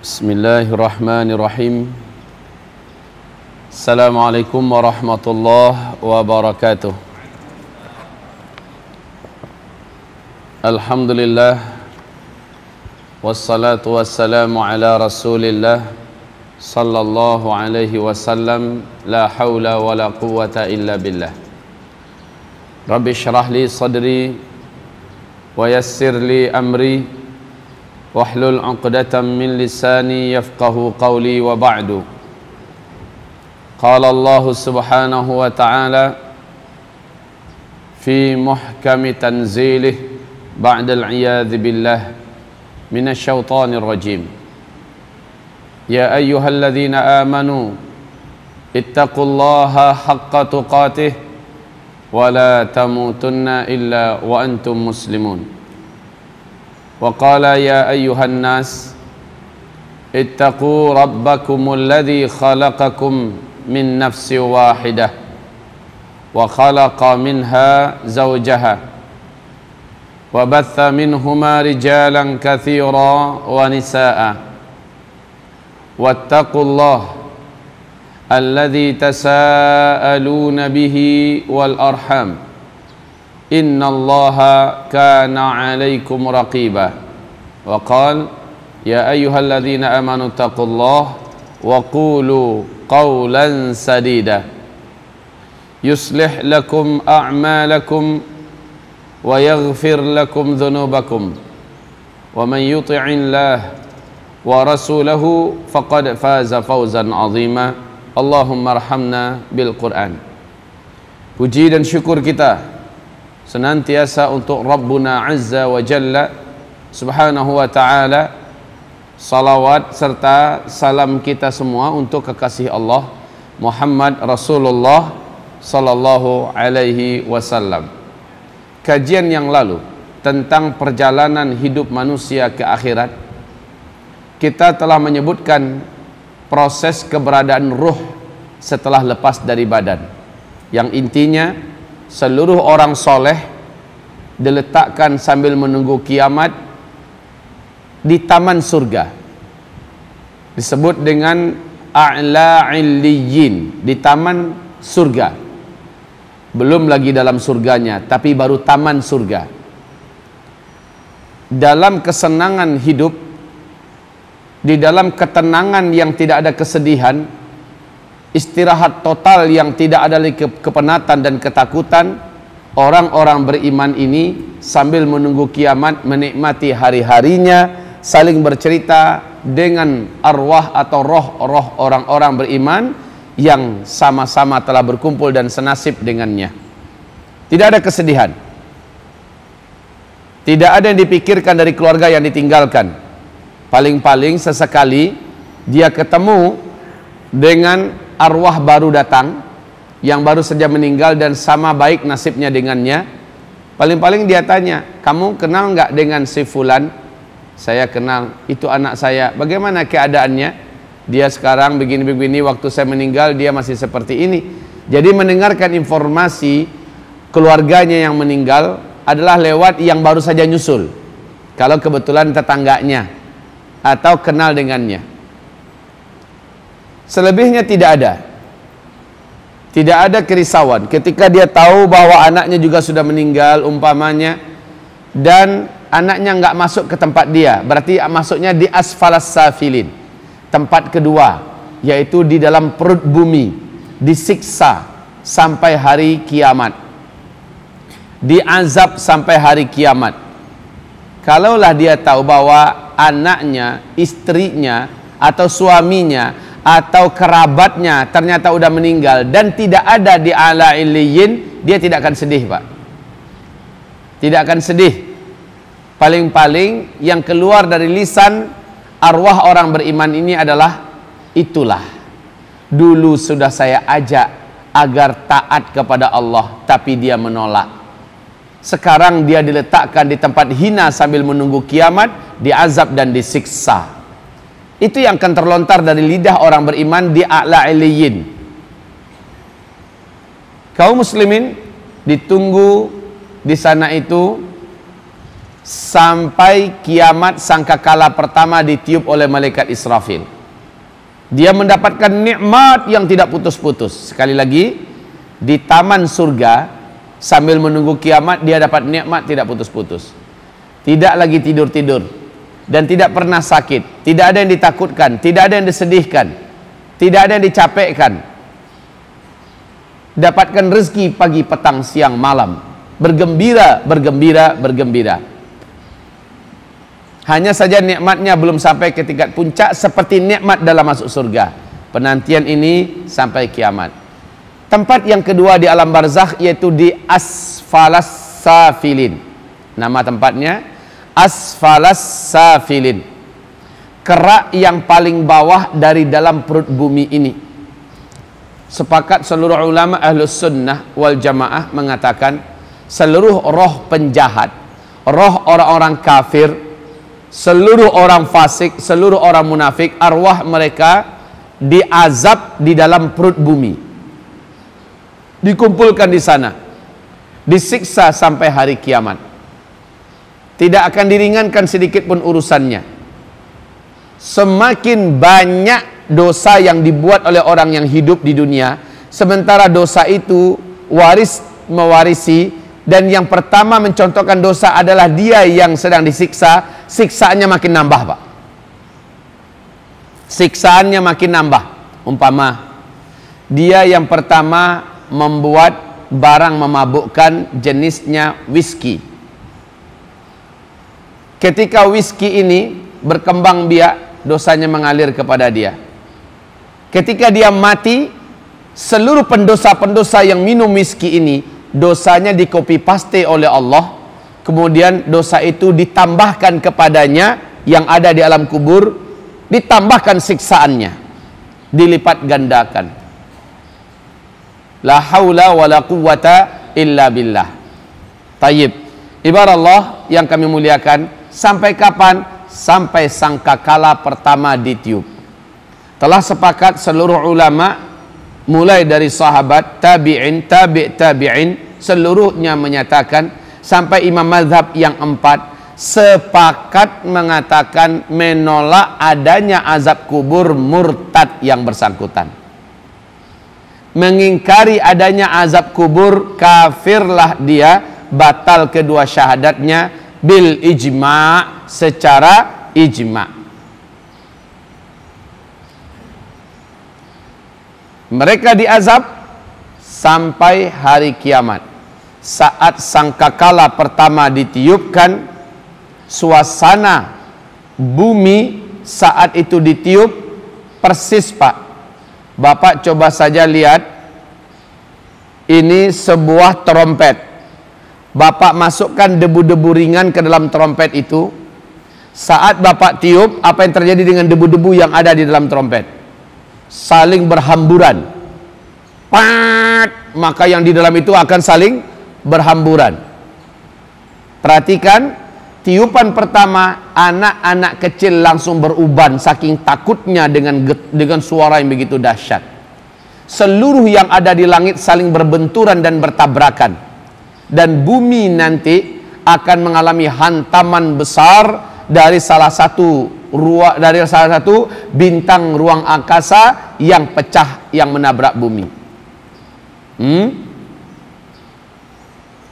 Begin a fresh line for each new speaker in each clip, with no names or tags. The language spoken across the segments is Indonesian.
Bismillahirrahmanirrahim. Assalamualaikum warahmatullahi wabarakatuh. Alhamdulillah, wassalatu wassalamu ala rasulillah sallallahu alaihi wasallam. La hawla wa la quwwata illa billah. Rabbi syrah li sadri wa yassir li amri wahlul 'uqdatam min lisani yafqahu qawli wa ba'du. Qala Allah subhanahu wa ta'ala fi muhkami tanzilih ba'da al-'iyadhi billah minasy syaithanir rajim. Ya ayyuhalladzina amanu ittaqullaha haqqa tuqatih wa la tamutunna illa wa antum muslimun. Wa qala ya ayyuhan nas ittaqu rabbakumul ladzi khalaqakum min nafsin wahidah wa khalaqa minha zawjaha wa batha minhuma rijalan katsiran wa nisaa wattaqullaha alladzi tasaaluna bihi wal arham innallaha kana 'alaikum raqiba. Wa qala ya ayyuhalladzina amanu taqullaha wa qulu qawlan sadida yuslih lakum a'malakum wa yaghfir lakum dhunubakum wa man yuti'illah wa rasulahu faqad faza fawzan 'azima. Allahumma arhamna bil Qur'an. Puji dan syukur kita senantiasa untuk Rabbuna Azza wa Jalla Subhanahu wa ta'ala. Salawat serta salam kita semua untuk kekasih Allah Muhammad Rasulullah sallallahu alaihi wasallam. Kajian yang lalu tentang perjalanan hidup manusia ke akhirat, kita telah menyebutkan proses keberadaan ruh setelah lepas dari badan, yang intinya seluruh orang soleh diletakkan sambil menunggu kiamat di taman surga, disebut dengan a'la illiyin, di taman surga. Belum lagi dalam surganya, tapi baru taman surga. Dalam kesenangan hidup, di dalam ketenangan yang tidak ada kesedihan, istirahat total yang tidak ada lagi kepenatan dan ketakutan, orang-orang beriman ini sambil menunggu kiamat menikmati hari-harinya, saling bercerita dengan arwah atau roh-roh orang-orang beriman yang sama-sama telah berkumpul dan senasib dengannya. Tidak ada kesedihan, tidak ada yang dipikirkan dari keluarga yang ditinggalkan. Paling-paling sesekali dia ketemu dengan arwah baru datang yang baru saja meninggal dan sama baik nasibnya dengannya. Paling-paling dia tanya, kamu kenal nggak dengan si fulan? Saya kenal, itu anak saya. Bagaimana keadaannya? Dia sekarang begini-begini, waktu saya meninggal dia masih seperti ini. Jadi mendengarkan informasi keluarganya yang meninggal adalah lewat yang baru saja nyusul, kalau kebetulan tetangganya atau kenal dengannya. Selebihnya tidak ada. Tidak ada kerisauan ketika dia tahu bahwa anaknya juga sudah meninggal umpamanya, dan anaknya nggak masuk ke tempat dia, berarti masuknya di asfalas safilin, tempat kedua, yaitu di dalam perut bumi, disiksa sampai hari kiamat, diazab sampai hari kiamat. Kalaulah dia tahu bahwa anaknya, istrinya, atau suaminya atau kerabatnya ternyata udah meninggal dan tidak ada di ala illiyin, dia tidak akan sedih, Pak. Tidak akan sedih. Paling-paling yang keluar dari lisan arwah orang beriman ini adalah, itulah dulu sudah saya ajak agar taat kepada Allah, tapi dia menolak. Sekarang dia diletakkan di tempat hina sambil menunggu kiamat, diazab dan disiksa. Itu yang akan terlontar dari lidah orang beriman di a'la illiyin. Kaum muslimin ditunggu di sana itu sampai kiamat sangkakala pertama ditiup oleh malaikat Israfil. Dia mendapatkan nikmat yang tidak putus-putus. Sekali lagi, di taman surga sambil menunggu kiamat dia dapat nikmat tidak putus-putus. Tidak lagi tidur-tidur dan tidak pernah sakit. Tidak ada yang ditakutkan, tidak ada yang disedihkan, tidak ada yang dicapekkan. Dapatkan rezeki pagi, petang, siang, malam. Bergembira, bergembira, bergembira. Hanya saja nikmatnya belum sampai ke tingkat puncak seperti nikmat dalam masuk surga. Penantian ini sampai kiamat. Tempat yang kedua di alam barzakh yaitu di asfalas safilin. Nama tempatnya asfalas safilin. Kerak yang paling bawah dari dalam perut bumi ini. Sepakat seluruh ulama ahlus sunnah wal jamaah mengatakan seluruh roh penjahat, roh orang-orang kafir, seluruh orang fasik, seluruh orang munafik, arwah mereka diazab di dalam perut bumi. Dikumpulkan di sana. Disiksa sampai hari kiamat. Tidak akan diringankan sedikit pun urusannya. Semakin banyak dosa yang dibuat oleh orang yang hidup di dunia, sementara dosa itu mewarisi, dan yang pertama mencontohkan dosa adalah dia yang sedang disiksa, siksaannya makin nambah, Pak. Siksaannya makin nambah. Umpama dia yang pertama membuat barang memabukkan jenisnya whisky. Ketika whisky ini berkembang biak, dosanya mengalir kepada dia. Ketika dia mati, seluruh pendosa-pendosa yang minum whisky ini dosanya di-copy paste oleh Allah. Kemudian dosa itu ditambahkan kepadanya yang ada di alam kubur, ditambahkan siksaannya, dilipat gandakan. La haula wa la quwwata illa billah. Tayyib. Ibarat Allah yang kami muliakan, sampai kapan? Sampai sangkakala pertama ditiup. Telah sepakat seluruh ulama, mulai dari sahabat, tabi'in, tabi'in, seluruhnya menyatakan, sampai imam mazhab yang 4 sepakat mengatakan menolak adanya azab kubur murtad yang bersangkutan. Mengingkari adanya azab kubur, kafirlah dia, batal kedua syahadatnya bil ijma', secara ijma'. Mereka diazab sampai hari kiamat. Saat sangkakala pertama ditiupkan, suasana bumi saat itu ditiup persis, Pak. Bapak coba saja lihat, ini sebuah trompet. Bapak masukkan debu-debu ringan ke dalam trompet itu. Saat Bapak tiup, apa yang terjadi dengan debu-debu yang ada di dalam trompet? Saling berhamburan. Pat, maka yang di dalam itu akan saling berhamburan. Perhatikan, tiupan pertama, anak-anak kecil langsung beruban saking takutnya dengan suara yang begitu dahsyat. Seluruh yang ada di langit saling berbenturan dan bertabrakan. Dan bumi nanti akan mengalami hantaman besar dari salah satu bintang ruang angkasa yang pecah, yang menabrak bumi.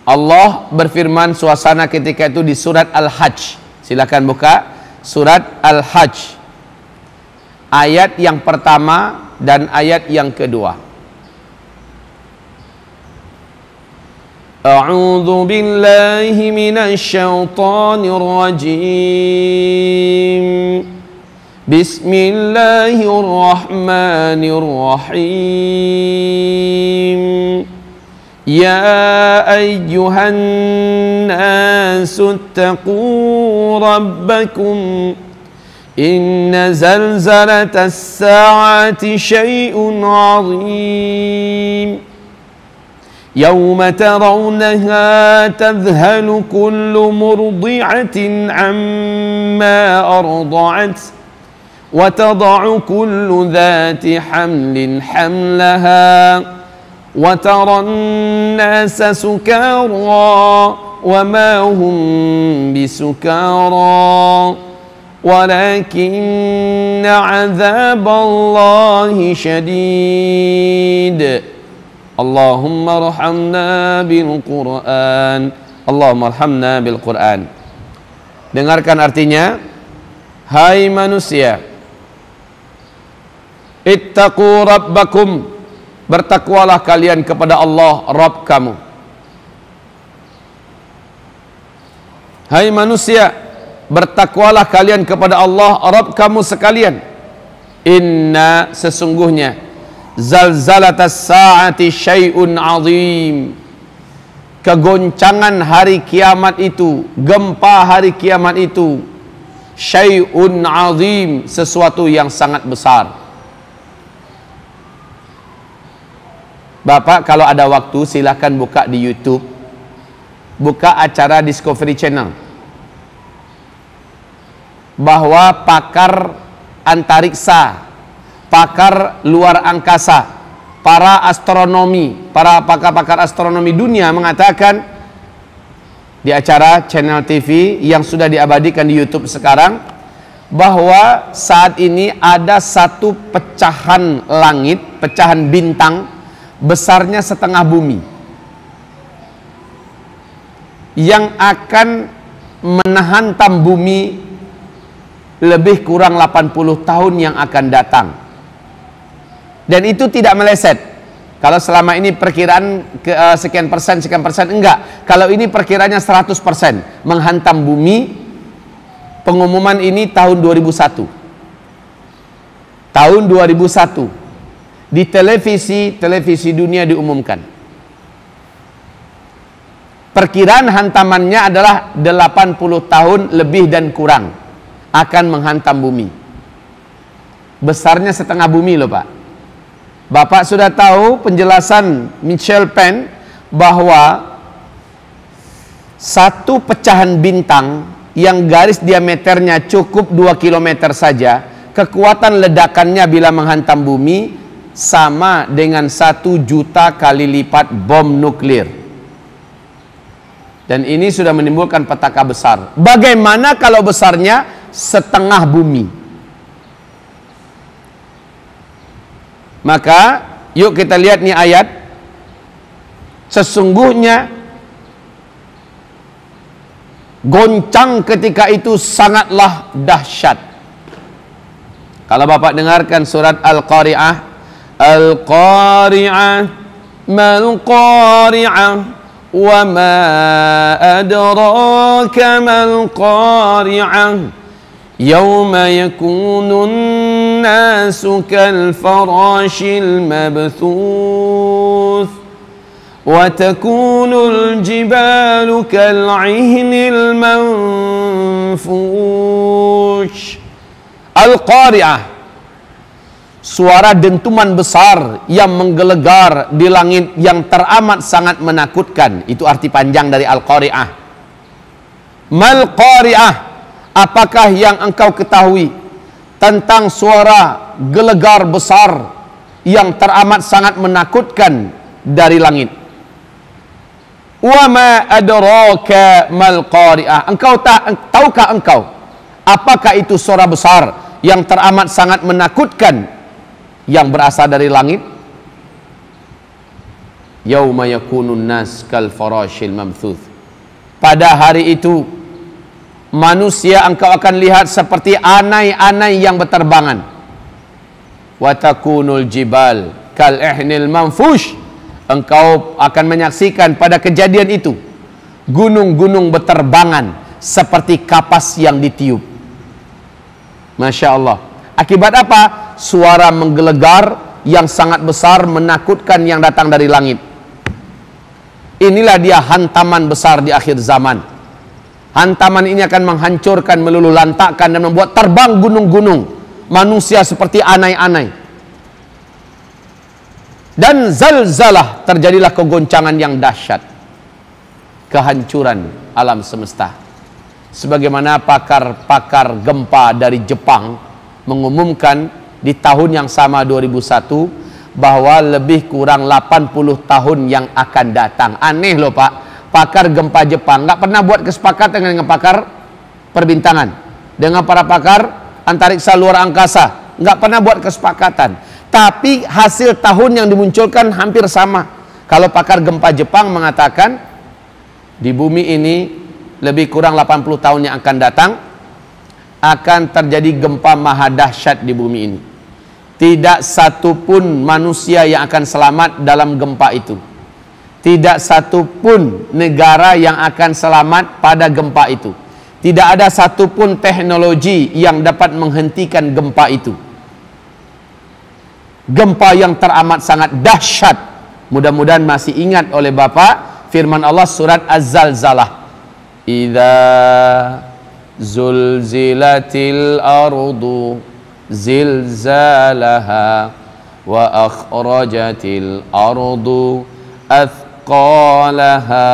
Allah berfirman suasana ketika itu di surat Al-Hajj. Silakan buka surat Al-Hajj, ayat yang pertama dan ayat yang kedua. A'udzu billahi minasy syaithanir rajim. Bismillahirrahmanirrahim. Ya ayyuhan nasu ittaqu rabbakum. Inna zalzalatas sa'ati syai'un 'azim. يوم ترونها تذهل كل مرضعة عما أرضعت وتضع كل ذات حمل حملها wa taran nasa sukara wa ma hum bisukara walakinna azaballahi syadid. Allahumma rahamna bil Qur'an. Allahumma rahamna bil Qur'an. Dengarkan artinya. Hai manusia, ittaqu rabbakum, bertakwalah kalian kepada Allah Rabb kamu. Hai manusia, bertakwalah kalian kepada Allah Rabb kamu sekalian. Inna, sesungguhnya, zalzalatas sa'ati syai'un azim, kegoncangan hari kiamat itu, gempa hari kiamat itu, syai'un azim, sesuatu yang sangat besar. Bapak kalau ada waktu silakan buka di YouTube, buka acara Discovery Channel, bahwa pakar antariksa, pakar luar angkasa, para astronomi, para pakar-pakar astronomi dunia mengatakan di acara channel TV yang sudah diabadikan di YouTube sekarang, bahwa saat ini ada satu pecahan langit, pecahan bintang besarnya setengah bumi yang akan menghantam bumi lebih kurang 80 tahun yang akan datang. Dan itu tidak meleset. Kalau selama ini perkiraan sekian persen, enggak. Kalau ini perkiranya 100% menghantam bumi. Pengumuman ini tahun 2001. Tahun 2001 di televisi dunia diumumkan. Perkiraan hantamannya adalah 80 tahun lebih dan kurang akan menghantam bumi. Besarnya setengah bumi loh Pak. Bapak sudah tahu penjelasan Michel Penn bahwa satu pecahan bintang yang garis diameternya cukup 2 km saja, kekuatan ledakannya bila menghantam bumi sama dengan 1 juta kali lipat bom nuklir. Dan ini sudah menimbulkan petaka besar. Bagaimana kalau besarnya setengah bumi? Maka yuk kita lihat nih ayat. Sesungguhnya goncang ketika itu sangatlah dahsyat. Kalau Bapak dengarkan surat Al-Qari'ah, Al-Qari'ah, mal Qari'ah, wa ma adraka mal Qari'ah. Yawma yakunun nasu kal farashil mabthuth wa takunul jibalu kal ihnil manfush. Al-Qari'ah, suara dentuman besar yang menggelegar di langit yang teramat sangat menakutkan. Itu arti panjang dari Al-Qari'ah. Mal Qari'ah, apakah yang engkau ketahui tentang suara gelegar besar yang teramat sangat menakutkan dari langit? Wa ma adraka mal qari'ah, tahukah engkau apakah itu suara besar yang teramat sangat menakutkan yang berasal dari langit? Yauma yakunun nas kal farashil mamthuth, pada hari itu manusia engkau akan lihat seperti anai-anai yang berterbangan. Wa takunul jibal kal ihnil manfush, engkau akan menyaksikan pada kejadian itu gunung-gunung berterbangan seperti kapas yang ditiup. Masya Allah. Akibat apa? Suara menggelegar yang sangat besar menakutkan yang datang dari langit. Inilah dia hantaman besar di akhir zaman. Hantaman ini akan menghancurkan, meluluh lantakkan dan membuat terbang gunung-gunung, manusia seperti anai-anai. Dan zalzalah, terjadilah kegoncangan yang dahsyat, kehancuran alam semesta. Sebagaimana pakar-pakar gempa dari Jepang mengumumkan di tahun yang sama 2001 bahwa lebih kurang 80 tahun yang akan datang. Aneh loh Pak, pakar gempa Jepang nggak pernah buat kesepakatan dengan pakar perbintangan, dengan para pakar antariksa luar angkasa, nggak pernah buat kesepakatan. Tapi hasil tahun yang dimunculkan hampir sama. Kalau pakar gempa Jepang mengatakan di bumi ini lebih kurang 80 tahun yang akan datang akan terjadi gempa maha dahsyat di bumi ini. Tidak satu pun manusia yang akan selamat dalam gempa itu. Tidak satu pun negara yang akan selamat pada gempa itu. Tidak ada satu pun teknologi yang dapat menghentikan gempa itu. Gempa yang teramat sangat dahsyat. Mudah-mudahan masih ingat oleh Bapak firman Allah surat Az-Zalzalah. Idza zulzilatil ardu zilzalaha wa akhrajatil ardu athqalaha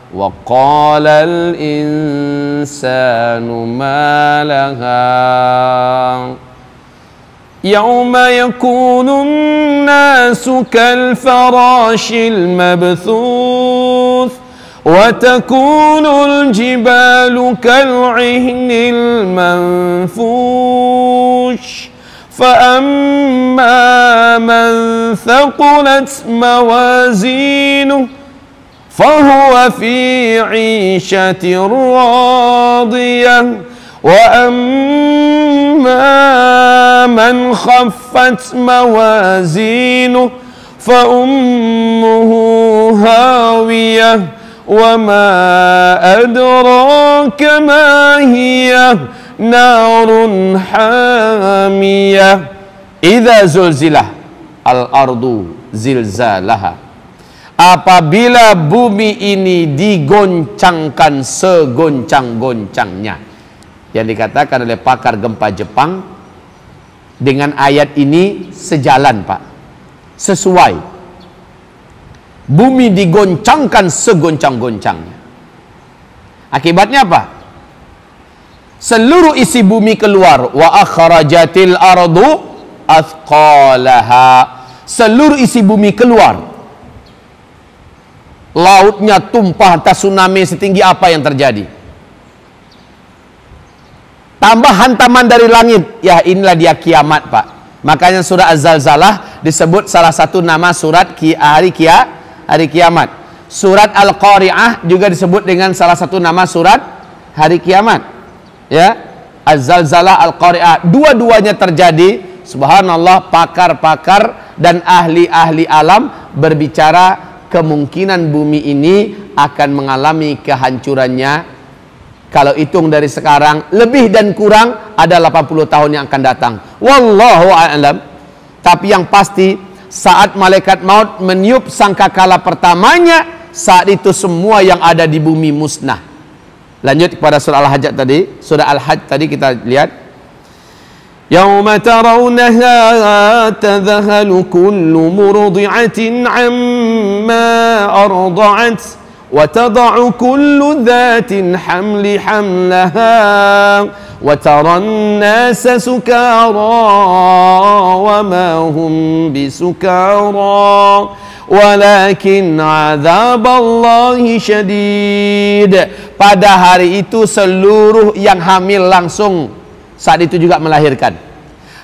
wa qalal insanu ma laha yawma yakunun nasu kal farashil mabthuth wa takunul jibalu kal'ihnil manfush fa amma man thaqulat mawazinuhu fahuwa fi 'ishatin radiyah wa amma man khaffat mawazinuhu fa ummuhu hawiyah wa ma adraka ma hiya narun hamiyah idza zulzilah al-ardu zilzalaha. Apabila bumi ini digoncangkan segoncang-goncangnya. Yang dikatakan oleh pakar gempa Jepang dengan ayat ini sejalan Pak, sesuai. Bumi digoncangkan segoncang-goncangnya. Akibatnya apa? Seluruh isi bumi keluar. Wa akhrajatil ardu athqalaha. Seluruh isi bumi keluar. Lautnya tumpah, entah tsunami setinggi apa yang terjadi. Tambah hantaman dari langit. Ya inilah dia kiamat Pak. Makanya surah Az-Zalzalah disebut salah satu nama surat hari kiamat. Surat Al-Qari'ah juga disebut dengan salah satu nama surat hari kiamat. Ya, Az-Zalzalah, Al-Qari'ah, dua-duanya terjadi. Subhanallah, pakar-pakar dan ahli-ahli alam berbicara kemungkinan bumi ini akan mengalami kehancurannya. Kalau hitung dari sekarang lebih dan kurang ada 80 tahun yang akan datang. Wallahu a'lam. Tapi yang pasti saat malaikat maut meniup sangkakala pertamanya, saat itu semua yang ada di bumi musnah. Lanjut kepada surah Al-Hajj tadi. Surah Al-Hajj tadi kita lihat. Yauma tarawnaha tadhhalu kullu murdi'atin amma arda'at wa tad'u kullu dhatin hamli hamlaha wa taran nasa sukara wa ma hum bisukara walakin adzaballahi syadid. Pada hari itu seluruh yang hamil langsung saat itu juga melahirkan.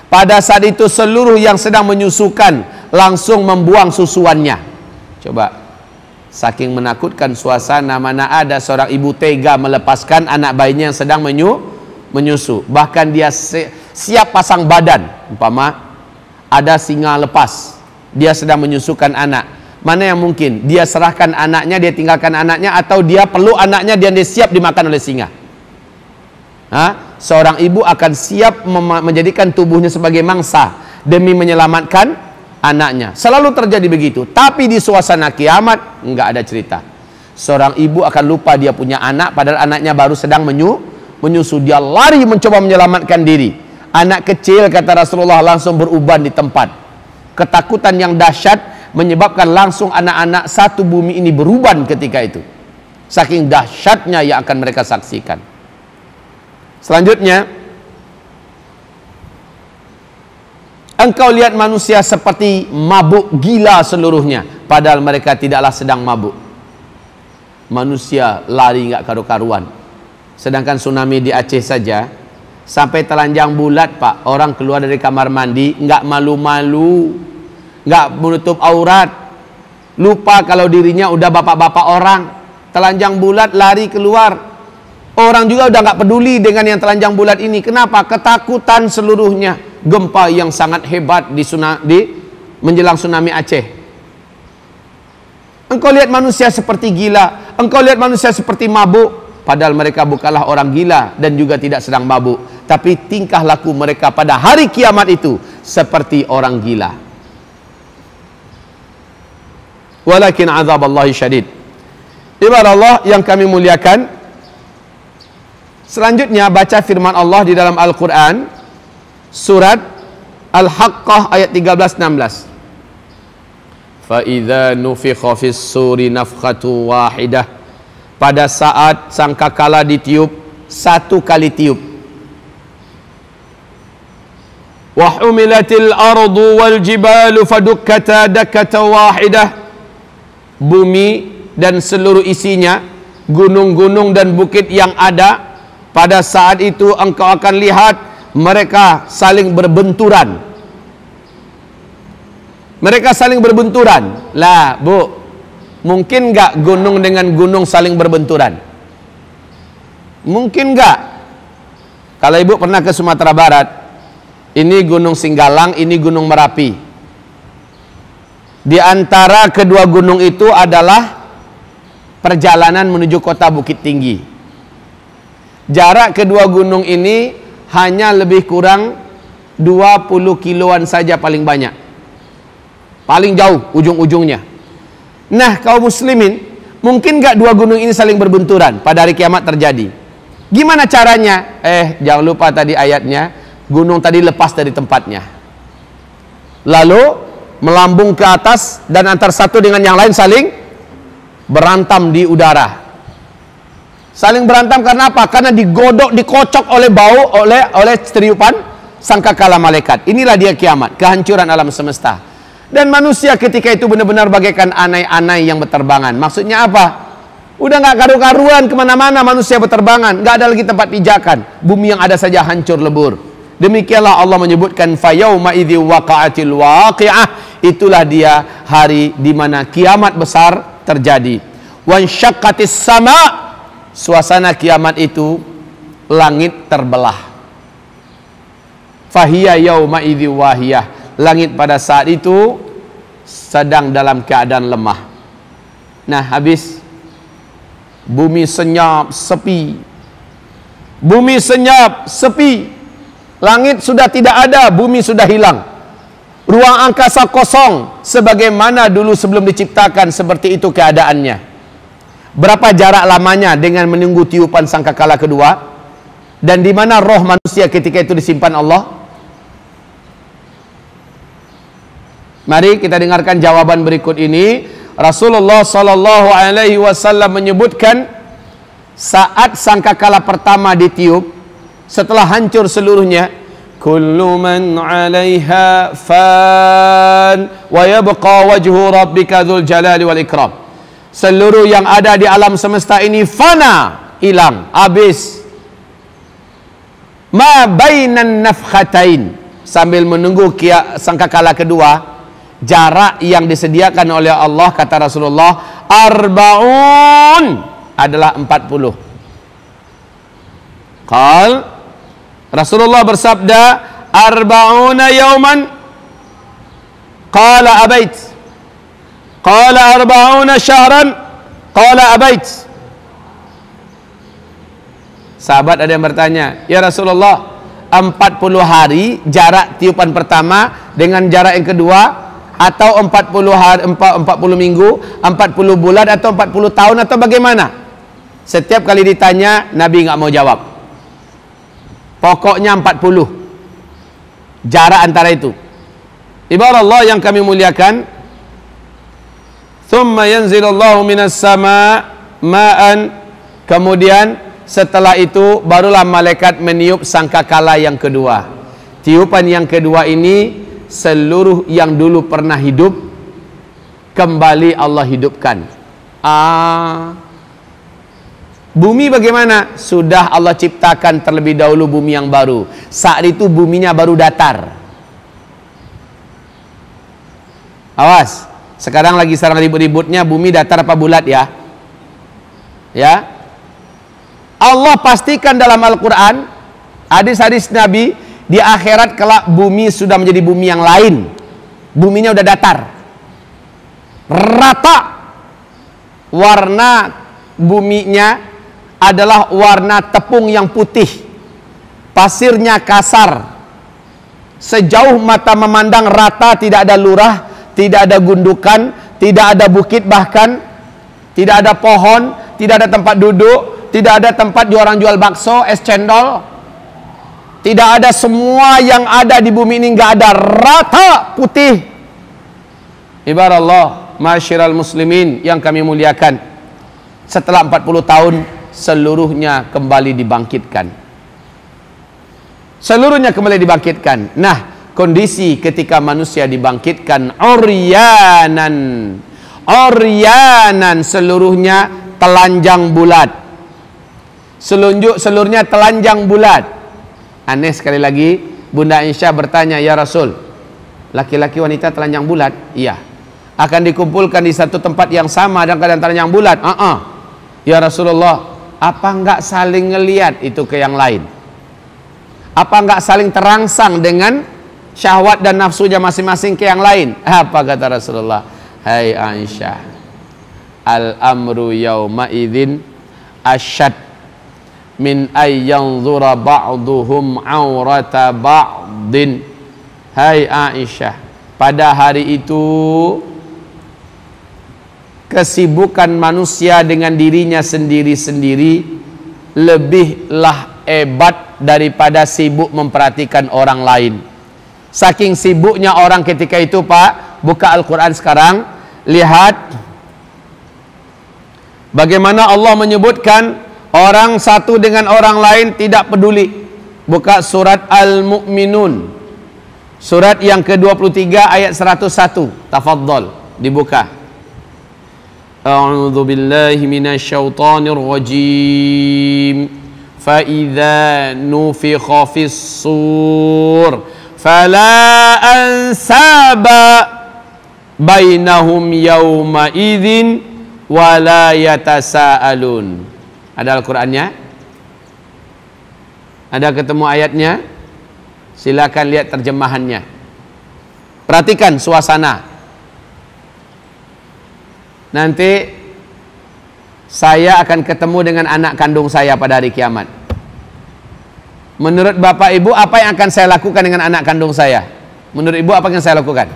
Pada saat itu seluruh yang sedang menyusukan langsung membuang susuannya. Coba, saking menakutkan suasana, mana ada seorang ibu tega melepaskan anak bayinya yang sedang menyusu. Bahkan dia siap pasang badan. Umpama ada singa lepas, dia sedang menyusukan anak. Mana yang mungkin? Dia serahkan anaknya, dia tinggalkan anaknya, atau dia peluk anaknya dan dia siap dimakan oleh singa? Seorang ibu akan siap menjadikan tubuhnya sebagai mangsa demi menyelamatkan anaknya. Selalu terjadi begitu. Tapi di suasana kiamat enggak ada cerita. Seorang ibu akan lupa dia punya anak padahal anaknya baru sedang menyusu. Dia lari mencoba menyelamatkan diri. Anak kecil, kata Rasulullah, langsung beruban di tempat. Ketakutan yang dahsyat menyebabkan langsung anak-anak satu bumi ini beruban ketika itu. Saking dahsyatnya yang akan mereka saksikan. Selanjutnya Engkau lihat manusia seperti mabuk gila seluruhnya, padahal mereka tidaklah sedang mabuk. Manusia lari enggak karu-karuan. Sedangkan tsunami di Aceh saja sampai telanjang bulat, Pak. Orang keluar dari kamar mandi enggak malu-malu, enggak menutup aurat, lupa kalau dirinya udah bapak-bapak orang. Telanjang bulat lari keluar. Orang juga udah nggak peduli dengan yang telanjang bulat ini. Kenapa? Ketakutan seluruhnya. Gempa yang sangat hebat di menjelang tsunami Aceh. Engkau lihat manusia seperti gila, engkau lihat manusia seperti mabuk, padahal mereka bukanlah orang gila dan juga tidak sedang mabuk, tapi tingkah laku mereka pada hari kiamat itu seperti orang gila. Walakin azaballahi syadid. Ibarat Allah yang kami muliakan, selanjutnya baca firman Allah di dalam Al-Quran, surat Al-Haqqah ayat 13-16. فَإِذَا نُفِخَ فِي الصُّورِ نَفْخَةٌ وَاحِدَةٌ. Pada saat sangkakala ditiup, satu kali tiup. وَحُمِلَتِ الْأَرْضُ وَالْجِبَالُ فَدُكَّتَا دَكَّةً وَاحِدَةً. Bumi dan seluruh isinya, gunung-gunung dan bukit yang ada, pada saat itu engkau akan lihat mereka saling berbenturan. Mereka saling berbenturan. Lah, Bu, mungkin enggak gunung dengan gunung saling berbenturan? Mungkin enggak? Kalau Ibu pernah ke Sumatera Barat, ini Gunung Singgalang, ini Gunung Merapi. Di antara kedua gunung itu adalah perjalanan menuju kota Bukit Tinggi. Jarak kedua gunung ini hanya lebih kurang 20 kiloan saja paling banyak. Paling jauh ujung-ujungnya. Nah, kaum muslimin, mungkin gak dua gunung ini saling berbenturan pada hari kiamat terjadi? Gimana caranya? Jangan lupa tadi ayatnya, gunung tadi lepas dari tempatnya, lalu melambung ke atas, dan antar satu dengan yang lain saling berantam di udara. Saling berantam karena apa? Karena digodok, dikocok oleh bau, oleh tiupan sangkakala malaikat. Inilah dia kiamat, kehancuran alam semesta. Dan manusia ketika itu benar-benar bagaikan anai-anai yang berterbangan. Maksudnya apa? Udah nggak karu-karuan, kemana-mana manusia berterbangan, nggak ada lagi tempat pijakan. Bumi yang ada saja hancur lebur. Demikianlah Allah menyebutkan fayauma idzi waqa'atil waqi'ah. Itulah dia hari di mana kiamat besar terjadi. Wansyaqqatis sama'. Suasana kiamat itu langit terbelah. Fahiya yauma idzi wahiyah. Langit pada saat itu sedang dalam keadaan lemah. Nah, habis bumi senyap, sepi. Bumi senyap, sepi. Langit sudah tidak ada, bumi sudah hilang. Ruang angkasa kosong, sebagaimana dulu sebelum diciptakan, seperti itu keadaannya. Berapa jarak lamanya dengan menunggu tiupan sangkakala kedua? Dan di mana roh manusia ketika itu disimpan Allah? Mari kita dengarkan jawaban berikut ini. Rasulullah sallallahu alaihi wasallam menyebutkan saat sangkakala pertama ditiup, setelah hancur seluruhnya, kullu man 'alaiha fan wa yabqa wajhu rabbika dzul jalali wal ikram. Seluruh yang ada di alam semesta ini fana, hilang, habis. Ma bainan nafkhatain, sambil menunggu sangkakala kedua, jarak yang disediakan oleh Allah, kata Rasulullah, arba'un, adalah 40. Rasulullah bersabda, arba'una yauman. Qala abait. Qala arba'una syahran. Qala abait. Sahabat ada yang bertanya, ya Rasulullah, 40 hari jarak tiupan pertama dengan jarak yang kedua, atau 40 hari, 40 minggu, 40 bulan, atau 40 tahun, atau bagaimana? Setiap kali ditanya, Nabi nggak mau jawab. Pokoknya 40 jarak antara itu. Ibarat Allah yang kami muliakan, thumma yanzilullahu minas sama ma'an, kemudian setelah itu barulah malaikat meniup sangkakala yang kedua. Tiupan yang kedua ini seluruh yang dulu pernah hidup kembali Allah hidupkan. Bumi bagaimana? Sudah Allah ciptakan terlebih dahulu bumi yang baru. Saat itu buminya baru datar. Awas, sekarang lagi serang ribut-ributnya bumi datar apa bulat ya? Ya. Allah pastikan dalam Al-Quran, hadis-hadis Nabi, di akhirat kelak bumi sudah menjadi bumi yang lain. Buminya udah datar, rata. Warna buminya adalah warna tepung yang putih, pasirnya kasar, sejauh mata memandang rata, tidak ada lurah, tidak ada gundukan, tidak ada bukit, bahkan tidak ada pohon, tidak ada tempat duduk, tidak ada tempat orang jual bakso, es cendol, tidak ada. Semua yang ada di bumi ini nggak ada, rata putih. Ibarat Allah, masyiral muslimin yang kami muliakan, setelah 40 tahun seluruhnya kembali dibangkitkan. Seluruhnya kembali dibangkitkan. Nah, kondisi ketika manusia dibangkitkan oryanan, seluruhnya telanjang bulat. Seluruhnya telanjang bulat. Aneh sekali lagi, Bunda Aisyah bertanya, ya Rasul, laki-laki wanita telanjang bulat? Iya. Akan dikumpulkan di satu tempat yang sama dan keadaan telanjang bulat? Ya Rasulullah, apa enggak saling ngelihat itu ke yang lain? Apa enggak saling terangsang dengan syahwat dan nafsunya masing-masing ke yang lain? Apa kata Rasulullah? Hai Aisyah, al-amru yawma idzin asyad min ayyanzura ba'duhum aurata ba'din. Hai Aisyah, pada hari itu kesibukan manusia dengan dirinya sendiri-sendiri lebihlah hebat daripada sibuk memperhatikan orang lain. Saking sibuknya orang ketika itu, Pak, buka Al-Quran sekarang, lihat bagaimana Allah menyebutkan orang satu dengan orang lain tidak peduli. Buka surat Al-Mu'minun, surat yang ke-23 ayat 101. Tafadhol, dibuka. A'udzu billahi minasyaitonir rajim. Fa idza nufikha fis sur fala ansaba bainahum yawma idzin wala yatasaalun. Ada Al-Qur'annya? Ada ketemu ayatnya? Silakan lihat terjemahannya. Perhatikan suasana. Nanti saya akan ketemu dengan anak kandung saya pada hari kiamat. Menurut Bapak Ibu, apa yang akan saya lakukan dengan anak kandung saya? Menurut Ibu, apa yang saya lakukan?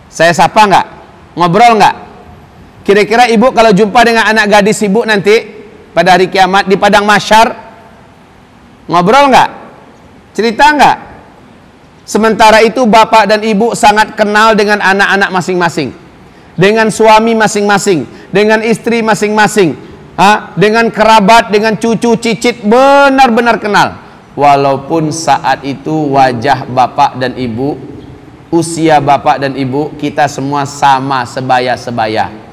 Saya sapa nggak? Ngobrol nggak? Kira-kira Ibu kalau jumpa dengan anak gadis Ibu nanti pada hari kiamat di padang mahsyar, ngobrol nggak? Cerita nggak? Sementara itu Bapak dan Ibu sangat kenal dengan anak-anak masing-masing, dengan suami masing-masing, dengan istri masing-masing, dengan kerabat, dengan cucu, cicit, benar-benar kenal. Walaupun saat itu wajah Bapak dan Ibu, usia Bapak dan Ibu, kita semua sama sebaya-sebaya,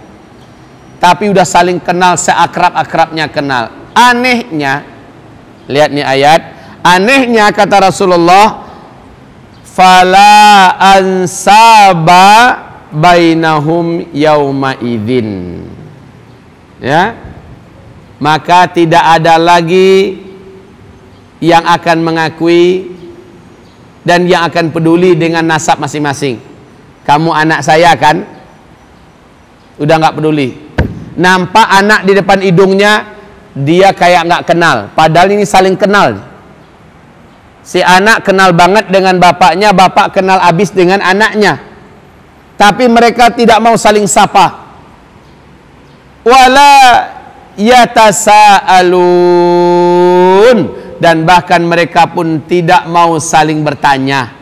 tapi udah saling kenal, seakrab-akrabnya kenal. Anehnya, lihat nih ayat, anehnya kata Rasulullah, fala ansaba bainahum yauma idzin, ya, maka tidak ada lagi yang akan mengakui dan yang akan peduli dengan nasab masing-masing. Kamu anak saya kan? Udah nggak peduli. Nampak anak di depan hidungnya, dia kayak nggak kenal, padahal ini saling kenal. Si anak kenal banget dengan bapaknya, bapak kenal abis dengan anaknya, tapi mereka tidak mau saling sapa. Wala yatasaalun, dan bahkan mereka pun tidak mau saling bertanya.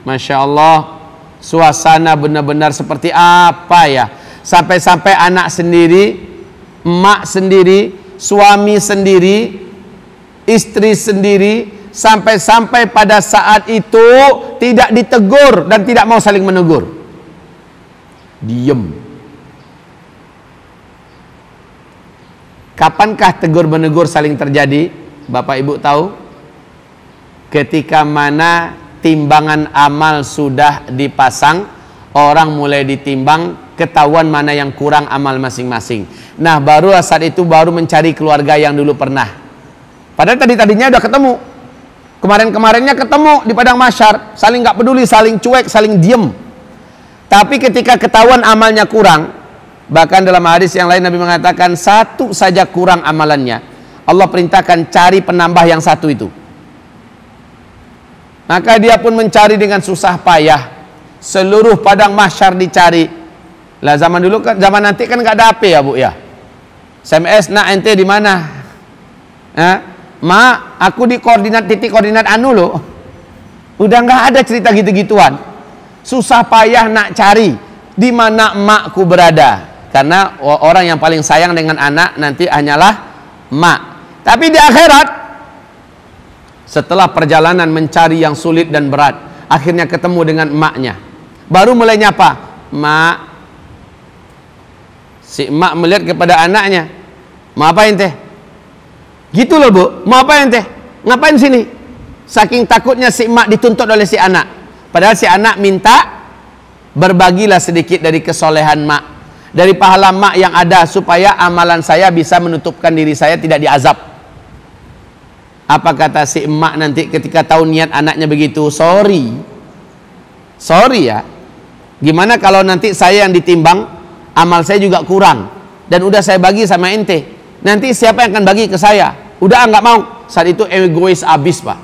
Masya Allah, suasana benar-benar seperti apa ya? Sampai-sampai anak sendiri, emak sendiri, suami sendiri, istri sendiri, sampai-sampai pada saat itu tidak ditegur dan tidak mau saling menegur. Diem. Kapankah tegur menegur saling terjadi? Bapak Ibu tahu? Ketika mana timbangan amal sudah dipasang, orang mulai ditimbang, ketahuan mana yang kurang amal masing-masing. Nah, baru saat itu baru mencari keluarga yang dulu pernah. Padahal tadinya udah ketemu. Kemarin-kemarinnya ketemu di padang mahsyar, saling nggak peduli, saling cuek, saling diem. Tapi ketika ketahuan amalnya kurang, bahkan dalam hadis yang lain Nabi mengatakan satu saja kurang amalannya, Allah perintahkan cari penambah yang satu itu. Maka dia pun mencari dengan susah payah. Seluruh padang mahsyar dicari. Lah zaman dulu kan, zaman nanti kan nggak ada HP ya Bu ya. SMS, nak ente di mana? Ma, aku di koordinat titik koordinat anu loh. Udah nggak ada cerita gitu-gituan. Susah payah nak cari di mana emakku berada. Karena orang yang paling sayang dengan anak nanti hanyalah emak. Tapi di akhirat, setelah perjalanan mencari yang sulit dan berat, akhirnya ketemu dengan emaknya. Baru mulai nyapa, mak. Si emak melihat kepada anaknya, mau apain teh? Gitu loh Bu, mau apain teh? Ngapain sini? Saking takutnya si emak dituntut oleh si anak. Padahal si anak minta, berbagilah sedikit dari kesolehan mak, dari pahala mak yang ada, supaya amalan saya bisa menutupkan diri saya tidak diazab. Apa kata si emak nanti ketika tahu niat anaknya begitu? Sorry ya. Gimana kalau nanti saya yang ditimbang, amal saya juga kurang, dan udah saya bagi sama ente, nanti siapa yang akan bagi ke saya? Udah nggak mau. Saat itu egois abis Pak.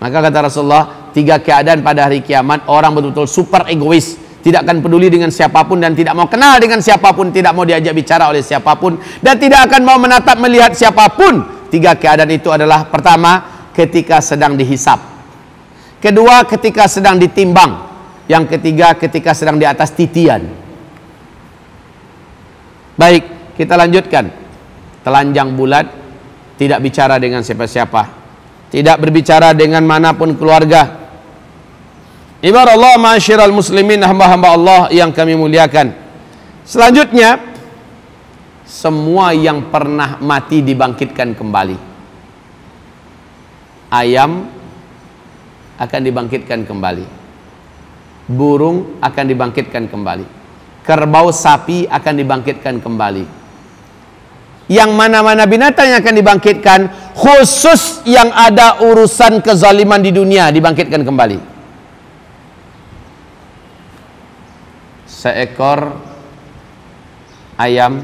Maka kata Rasulullah, 3 keadaan pada hari kiamat, orang betul-betul super egois, tidak akan peduli dengan siapapun dan tidak mau kenal dengan siapapun, tidak mau diajak bicara oleh siapapun, dan tidak akan mau menatap melihat siapapun. 3 keadaan itu adalah: pertama, ketika sedang dihisap; kedua, ketika sedang ditimbang; yang ketiga, ketika sedang di atas titian. Baik, kita lanjutkan. Telanjang bulat, tidak bicara dengan siapa-siapa, tidak berbicara dengan manapun keluarga. Ibarat Allah, ma'asyiral muslimin, hamba-hamba Allah yang kami muliakan. Selanjutnya, semua yang pernah mati dibangkitkan kembali. Ayam akan dibangkitkan kembali, burung akan dibangkitkan kembali, kerbau, sapi akan dibangkitkan kembali. Yang mana-mana binatang yang akan dibangkitkan, khusus yang ada urusan kezaliman di dunia, dibangkitkan kembali. Seekor ayam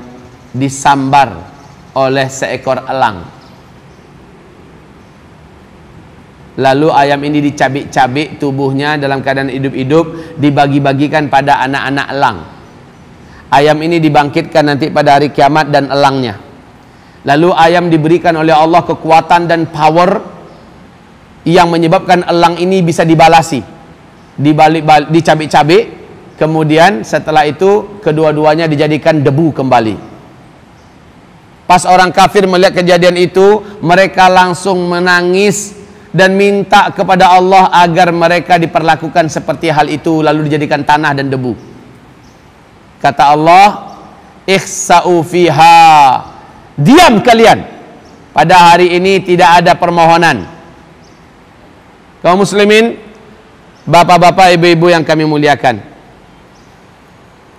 disambar oleh seekor elang. Lalu ayam ini dicabik-cabik tubuhnya dalam keadaan hidup-hidup, dibagi-bagikan pada anak-anak elang. Ayam ini dibangkitkan nanti pada hari kiamat dan elangnya. Lalu ayam diberikan oleh Allah kekuatan dan power yang menyebabkan elang ini bisa dibalasi, dicabik-cabik, kemudian setelah itu kedua-duanya dijadikan debu kembali. Pas orang kafir melihat kejadian itu, mereka langsung menangis dan minta kepada Allah agar mereka diperlakukan seperti hal itu, lalu dijadikan tanah dan debu. Kata Allah, ikhsa'u fiha, diam kalian, pada hari ini tidak ada permohonan. Kaum muslimin, bapak-bapak, ibu-ibu yang kami muliakan,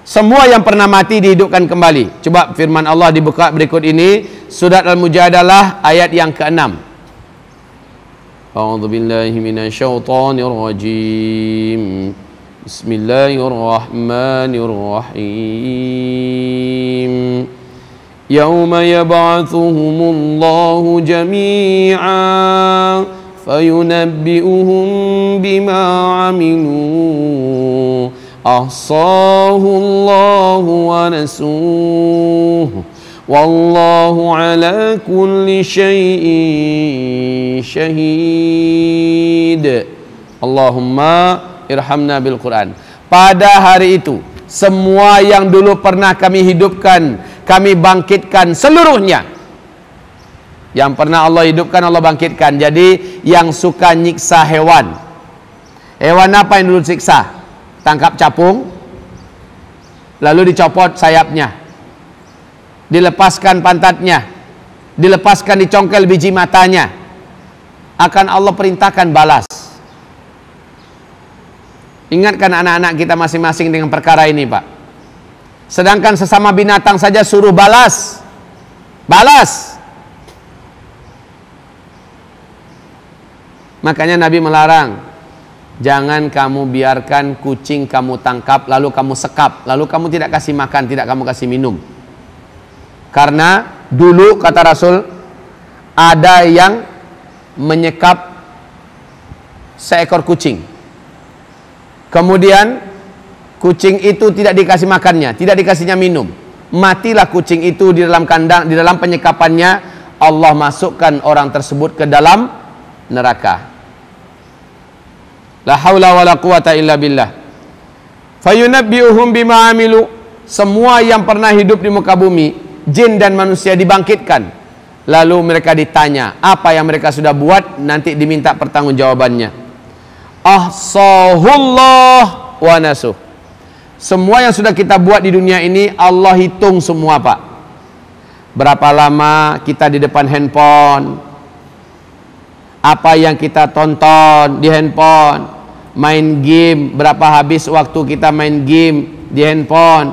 semua yang pernah mati dihidupkan kembali. Coba firman Allah dibuka berikut ini, surat Al-Mujadalah ayat yang ke-6. A'udzu billahi minasyaitonir rajim. Bismillahirrahmanirrahim. Yauma yab'atsuhumullahu jami'an fayunabbi'uhum bima 'amilu ahsahullahu wa nasuhu wallahu ala kulli syai'in syahid. Allahumma irhamna bil Quran. Pada hari itu, semua yang dulu pernah kami hidupkan, kami bangkitkan seluruhnya. Yang pernah Allah hidupkan, Allah bangkitkan. Jadi yang suka nyiksa hewan, hewan apa yang dulu siksa? Tangkap capung, lalu dicopot sayapnya, dilepaskan pantatnya, dilepaskan dicongkel biji matanya, akan Allah perintahkan balas. Ingatkan anak-anak kita masing-masing dengan perkara ini, Pak. Sedangkan sesama binatang saja suruh balas. Balas. Makanya Nabi melarang, jangan kamu biarkan kucing kamu tangkap, lalu kamu sekap, lalu kamu tidak kasih makan, tidak kamu kasih minum. Karena dulu kata Rasul, ada yang menyekap seekor kucing. Kemudian kucing itu tidak dikasih makannya, tidak dikasihnya minum. Matilah kucing itu di dalam kandang, di dalam penyekapannya. Allah masukkan orang tersebut ke dalam neraka. La haula wala quwata illa billah. Fayunabbi'uhum bima amilu. Semua yang pernah hidup di muka bumi, jin dan manusia dibangkitkan. Lalu mereka ditanya, apa yang mereka sudah buat, nanti diminta pertanggungjawabannya. Ahsahullah wa nasuh. Semua yang sudah kita buat di dunia ini Allah hitung semua, Pak. Berapa lama kita di depan handphone, apa yang kita tonton di handphone, main game, berapa habis waktu kita main game di handphone,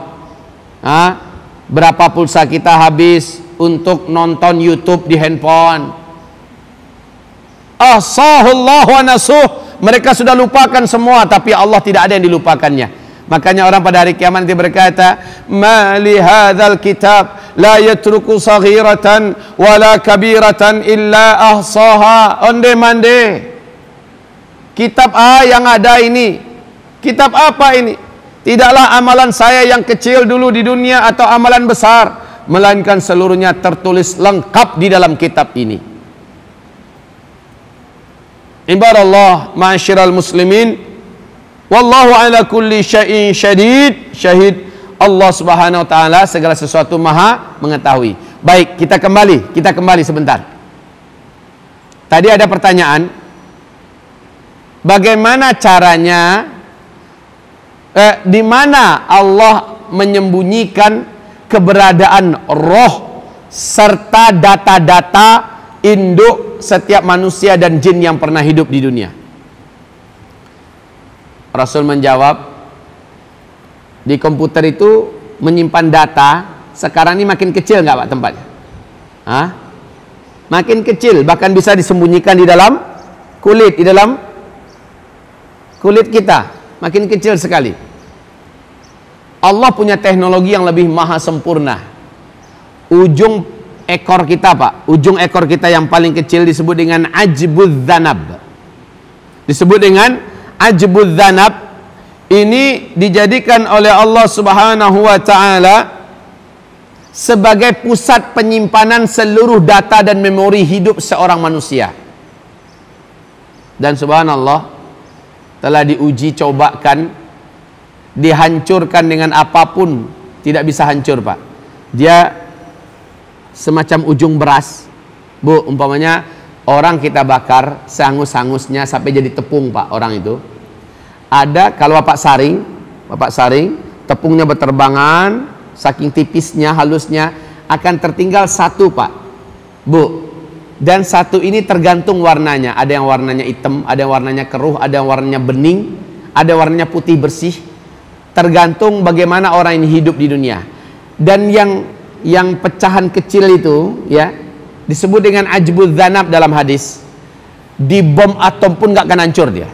berapa pulsa kita habis untuk nonton YouTube di handphone. Ahsahullah wa nasuh. Mereka sudah lupakan semua, tapi Allah tidak ada yang dilupakannya. Makanya orang pada hari kiamat nanti berkata, ma li hadzal kitab la yatruku saghiratan wala kabiratan illa ahsaha. Onde mande, kitab A yang ada ini, kitab apa ini? Tidaklah amalan saya yang kecil dulu di dunia atau amalan besar, melainkan seluruhnya tertulis lengkap di dalam kitab ini. Ibadallah, ma'asyiral muslimin, wallahu ala kulli syai'in syahid. Syahid Allah Subhanahu wa taala, segala sesuatu maha mengetahui. Baik, kita kembali sebentar. Tadi ada pertanyaan, bagaimana caranya, di mana Allah menyembunyikan keberadaan roh serta data-data induk setiap manusia dan jin yang pernah hidup di dunia? Rasul menjawab, di komputer itu menyimpan data. Sekarang ini makin kecil nggak, Pak, tempatnya? Makin kecil, bahkan bisa disembunyikan di dalam kulit, kita, makin kecil sekali. Allah punya teknologi yang lebih maha sempurna. Ujung ekor kita, Pak, ujung ekor kita yang paling kecil disebut dengan ajbudz dzanab. Disebut dengan ajbudz dzanab. Ini dijadikan oleh Allah Subhanahu wa taala sebagai pusat penyimpanan seluruh data dan memori hidup seorang manusia. Dan subhanallah, telah diuji cobakan, dihancurkan dengan apapun tidak bisa hancur, Pak. Dia semacam ujung beras, Bu, umpamanya orang kita bakar sehangus-hangusnya sampai jadi tepung, Pak, orang itu. Ada, kalau Bapak saring, tepungnya berterbangan, saking tipisnya, halusnya, akan tertinggal satu, Pak, Bu. Dan satu ini tergantung warnanya. Ada yang warnanya hitam, ada yang warnanya keruh, ada yang warnanya bening, ada yang warnanya putih bersih. Tergantung bagaimana orang ini hidup di dunia. Dan yang pecahan kecil itu, ya, disebut dengan ajbudz dzanab dalam hadis. Di bom atom pun nggak akan hancur dia.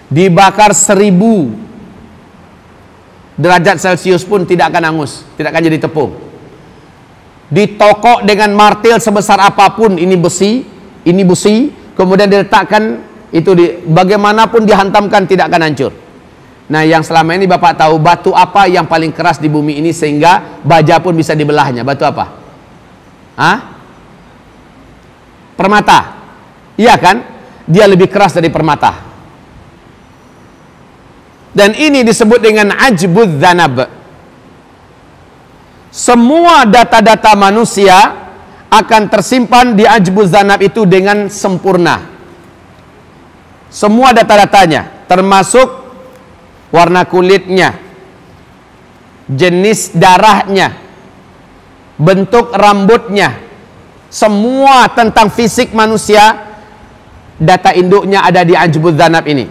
Dibakar 1000 derajat Celcius pun tidak akan hangus, tidak akan jadi tepung. Ditokok dengan martil sebesar apapun, ini besi, kemudian diletakkan itu bagaimanapun dihantamkan tidak akan hancur. Nah, yang selama ini Bapak tahu, batu apa yang paling keras di bumi ini sehingga baja pun bisa dibelahnya? Batu apa? Permata. Iya kan? Dia lebih keras dari permata. Dan ini disebut dengan ajbudz dzanab. Semua data-data manusia akan tersimpan di ajbuz zanab itu dengan sempurna. Semua data-datanya, termasuk warna kulitnya, jenis darahnya, bentuk rambutnya, semua tentang fisik manusia, data induknya ada di ajbuz zanab ini.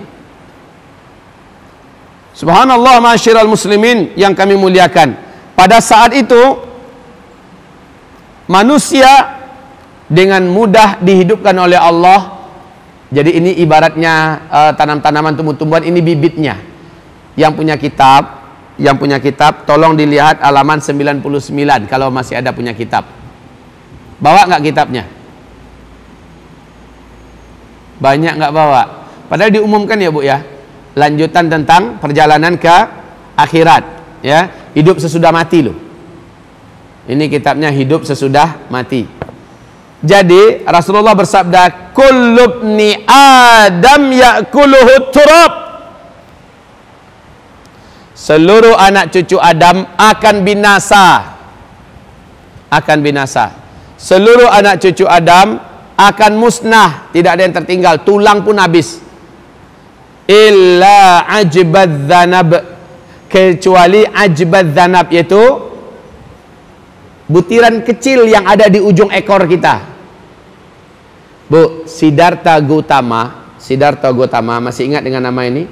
Subhanallah, ma'asyiral muslimin yang kami muliakan. Pada saat itu manusia dengan mudah dihidupkan oleh Allah. Jadi ini ibaratnya tanam-tanaman, tumbuh-tumbuhan, ini bibitnya. Yang punya kitab tolong dilihat halaman 99 kalau masih ada punya kitab. Bawa nggak kitabnya? Banyak nggak bawa. Padahal diumumkan ya Bu ya, lanjutan tentang perjalanan ke akhirat, ya, hidup sesudah mati loh. Ini kitabnya hidup sesudah mati. Jadi Rasulullah bersabda, kullu ibni Adam ya'kuluhu turab. Seluruh anak cucu Adam akan binasa. Akan binasa. Seluruh anak cucu Adam akan musnah, tidak ada yang tertinggal, tulang pun habis. Illa ajbadz zanab, kecuali ajbadz zanab, yaitu butiran kecil yang ada di ujung ekor kita. Bu, Siddhartha Gautama, masih ingat dengan nama ini?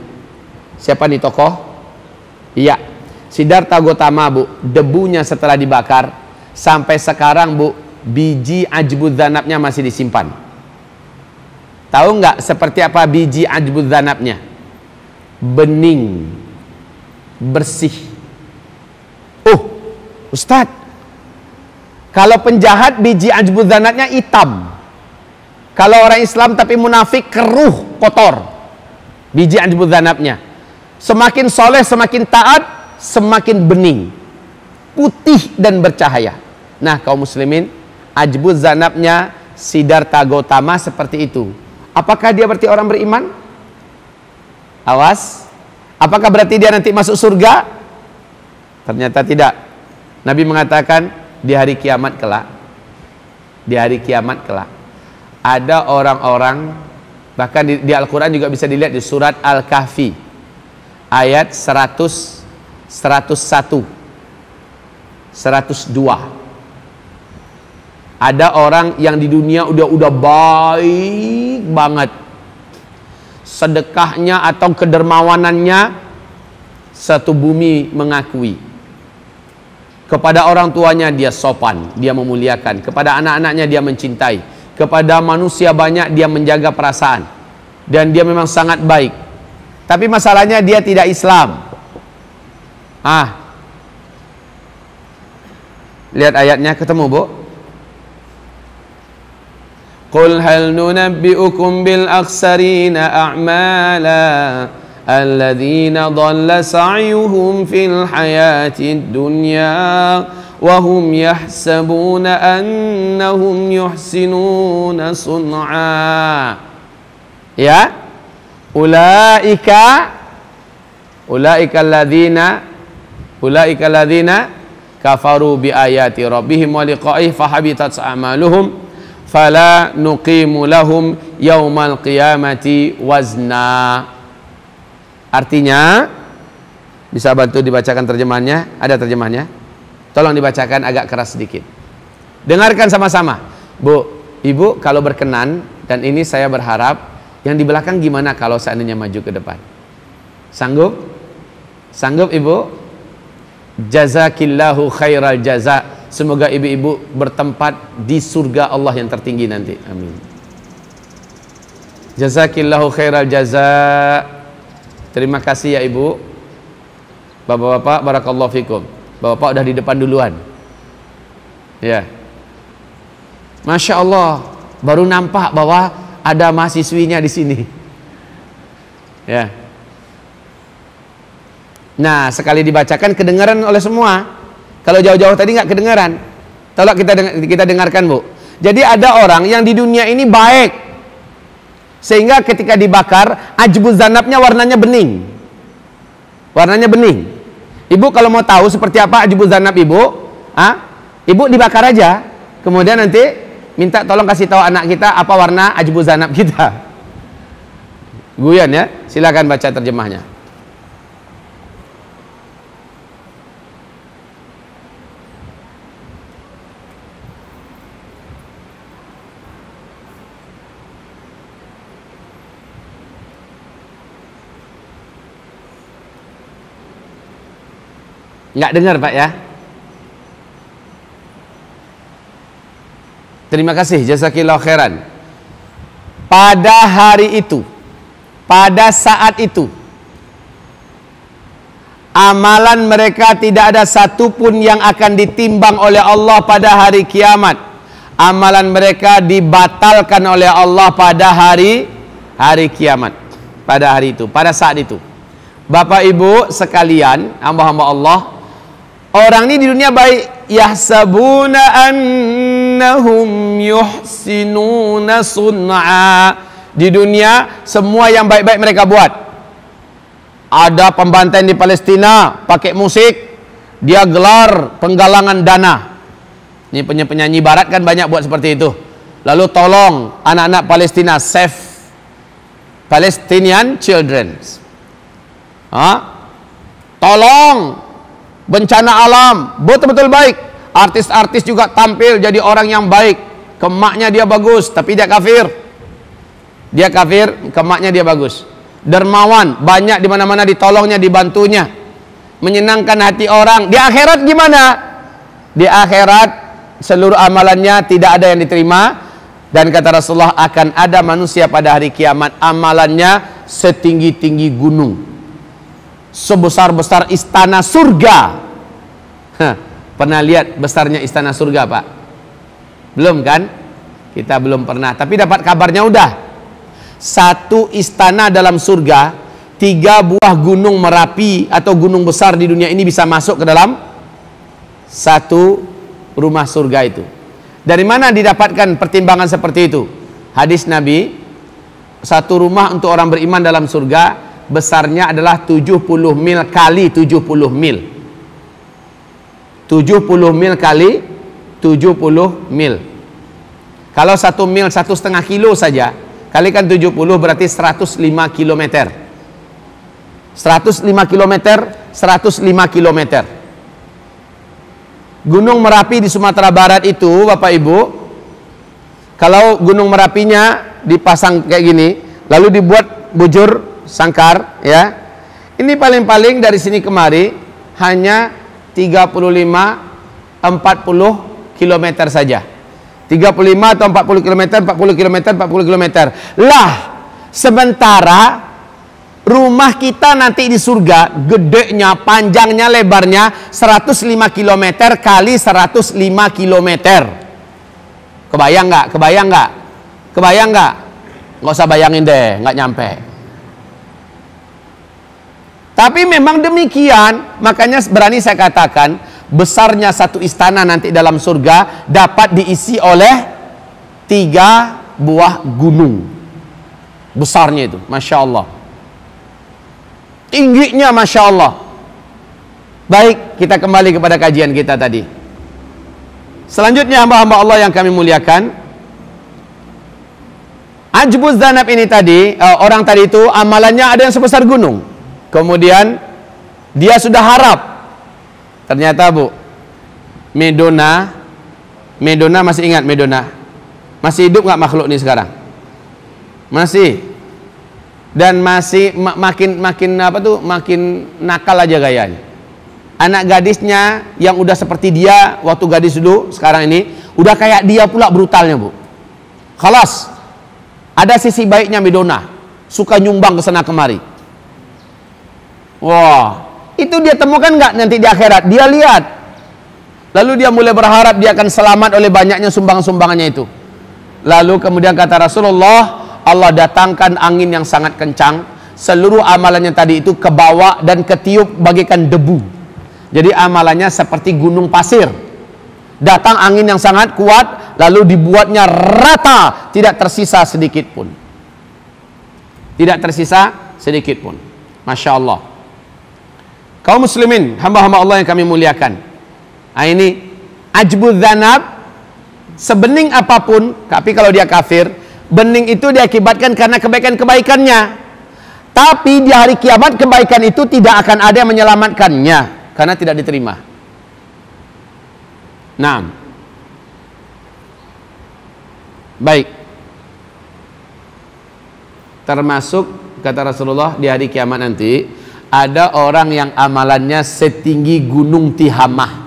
Siapa nih tokoh? Iya, Siddhartha Gautama Bu, debunya setelah dibakar sampai sekarang Bu, biji ajbuz zanabnya masih disimpan. Tahu nggak seperti apa biji ajbuz zanabnya? Bening, bersih. Ustadz, kalau penjahat biji ajbuz zanabnya hitam. Kalau orang Islam tapi munafik keruh, kotor biji ajbuz zanabnya. Semakin soleh, semakin taat, semakin bening, putih dan bercahaya. Nah kaum muslimin, ajbuz zanabnya Siddhartha Gautama seperti itu. Apakah dia berarti orang beriman? Awas, apakah berarti dia nanti masuk surga? Ternyata tidak. Nabi mengatakan di hari kiamat kelak, ada orang-orang, bahkan di Al-Quran juga bisa dilihat di surat Al-Kahfi ayat 100, 101, 102. Ada orang yang di dunia udah baik banget, sedekahnya atau kedermawanannya satu bumi mengakui. Kepada orang tuanya dia sopan, dia memuliakan. Kepada anak-anaknya dia mencintai. Kepada manusia banyak dia menjaga perasaan. Dan dia memang sangat baik. Tapi masalahnya dia tidak Islam. Lihat ayatnya, ketemu Bu? Qul hal nunabbi'ukum bil akhsarina a'mala alladzina dhalla sa'yuhum fil hayatid dunya wa hum yahsabuna annahum yuhsinuna sun'a. Ya, ulaika alladzina kafaru bi ayati rabbihim wa liqa'ihi fahabitat a'maluhum fala nuqimu lahum yaumal qiyamati wazna. Artinya, bisa bantu dibacakan terjemahannya? Ada terjemahannya? Tolong dibacakan agak keras sedikit. Dengarkan sama-sama. Bu, Ibu kalau berkenan, dan ini saya berharap, yang di belakang gimana kalau seandainya maju ke depan? Sanggup? Sanggup Ibu? Jazakillahu khairal jaza. Semoga ibu-ibu bertempat di surga Allah yang tertinggi nanti. Amin. Jazakillahu khairal jaza. Terima kasih ya Ibu. Bapak-bapak, barakallahu fikum. Bapak udah di depan duluan. Ya. Masya Allah, baru nampak bahwa ada mahasiswinya di sini. Ya. Nah, sekali dibacakan kedengaran oleh semua. Kalau jauh-jauh tadi nggak kedengaran. Tolong kita dengarkan Bu. Jadi ada orang yang di dunia ini baik, sehingga ketika dibakar ajbuz zanabnya warnanya bening. Warnanya bening. Ibu kalau mau tahu seperti apa ajbuz zanab Ibu, Ibu dibakar aja. kemudian nanti minta tolong kasih tahu anak kita apa warna ajbu zanab kita. Guyon ya, silakan baca terjemahnya. Nggak dengar Pak ya? Terima kasih, jazakillahu khairan. Pada hari itu, pada saat itu, amalan mereka tidak ada satupun yang akan ditimbang oleh Allah pada hari kiamat. Amalan mereka dibatalkan oleh Allah pada hari kiamat. Pada hari itu, pada saat itu. Bapak Ibu sekalian, hamba-hamba Allah, orang ini di dunia baik, yahsabuna annahum yuhsinuna sun'a. Di dunia semua yang baik-baik mereka buat. Ada pembantaian di Palestina pakai musik, dia gelar penggalangan dana. Ini penyanyi barat kan banyak buat seperti itu. Lalu tolong anak-anak Palestina, save Palestinian children. Tolong bencana alam, betul-betul baik. Artis-artis juga tampil jadi orang yang baik. Kemaknya dia bagus, tapi dia kafir. Dia kafir, kemaknya dia bagus. Dermawan, banyak di mana-mana ditolongnya, dibantunya. Menyenangkan hati orang. Di akhirat gimana? Di akhirat seluruh amalannya tidak ada yang diterima. Dan kata Rasulullah, akan ada manusia pada hari kiamat amalannya setinggi-tinggi gunung, sebesar-besar istana surga. Pernah lihat besarnya istana surga Pak? Belum kan? Kita belum pernah, tapi dapat kabarnya udah. Satu istana dalam surga, 3 buah gunung Merapi atau gunung besar di dunia ini bisa masuk ke dalam satu rumah surga itu. Dari mana didapatkan pertimbangan seperti itu? Hadis Nabi, satu rumah untuk orang beriman dalam surga besarnya adalah 70 mil kali 70 mil. 70 mil kali 70 mil. Kalau 1 mil 1,5 kilo saja, kalikan 70 berarti 105 km. 105 km, 105 km. Gunung Merapi di Sumatera Barat itu, Bapak Ibu, kalau gunung Merapinya dipasang kayak gini, lalu dibuat bujur sangkar, ya. Ini paling-paling dari sini kemari hanya 35-40 km saja. 35 atau 40 km, 40 km, 40 km. Lah, sementara rumah kita nanti di surga, gedenya, panjangnya, lebarnya 105 km kali 105 km. Kebayang nggak? Kebayang nggak? Kebayang nggak? Nggak usah bayangin deh, nggak nyampe. Tapi memang demikian, makanya berani saya katakan, besarnya satu istana nanti dalam surga dapat diisi oleh 3 buah gunung. Besarnya itu, Masya Allah. Tingginya Masya Allah. Baik, kita kembali kepada kajian kita tadi. Selanjutnya hamba-hamba Allah yang kami muliakan, Ajbuz Zanab ini tadi, orang tadi itu amalannya ada yang sebesar gunung. Kemudian dia sudah harap. Ternyata Bu, Medona masih ingat Medona? Masih hidup nggak makhluk ini sekarang? Masih. Dan masih makin apa tuh? Makin nakal aja gayanya. Anak gadisnya yang udah seperti dia waktu gadis dulu, sekarang ini udah kayak dia pula brutalnya Bu. Khalas. Ada sisi baiknya Medona, suka nyumbang ke sana kemari. Wah, itu dia temukan nggak nanti di akhirat? Dia lihat. Lalu dia mulai berharap dia akan selamat oleh banyaknya sumbangan-sumbangannya itu. Lalu kemudian kata Rasulullah, Allah datangkan angin yang sangat kencang, seluruh amalannya tadi itu kebawa dan ketiup bagaikan debu. Jadi amalannya seperti gunung pasir. Datang angin yang sangat kuat, lalu dibuatnya rata, tidak tersisa sedikit pun. Tidak tersisa sedikit pun. Masya Allah. Kaum muslimin, hamba-hamba Allah yang kami muliakan. Nah, ini Ajbuz Zanab sebening apapun, tapi kalau dia kafir, bening itu diakibatkan karena kebaikan-kebaikannya. Tapi di hari kiamat kebaikan itu tidak akan ada yang menyelamatkannya karena tidak diterima. Nah, baik. Termasuk kata Rasulullah di hari kiamat nanti ada orang yang amalannya setinggi gunung Tihamah.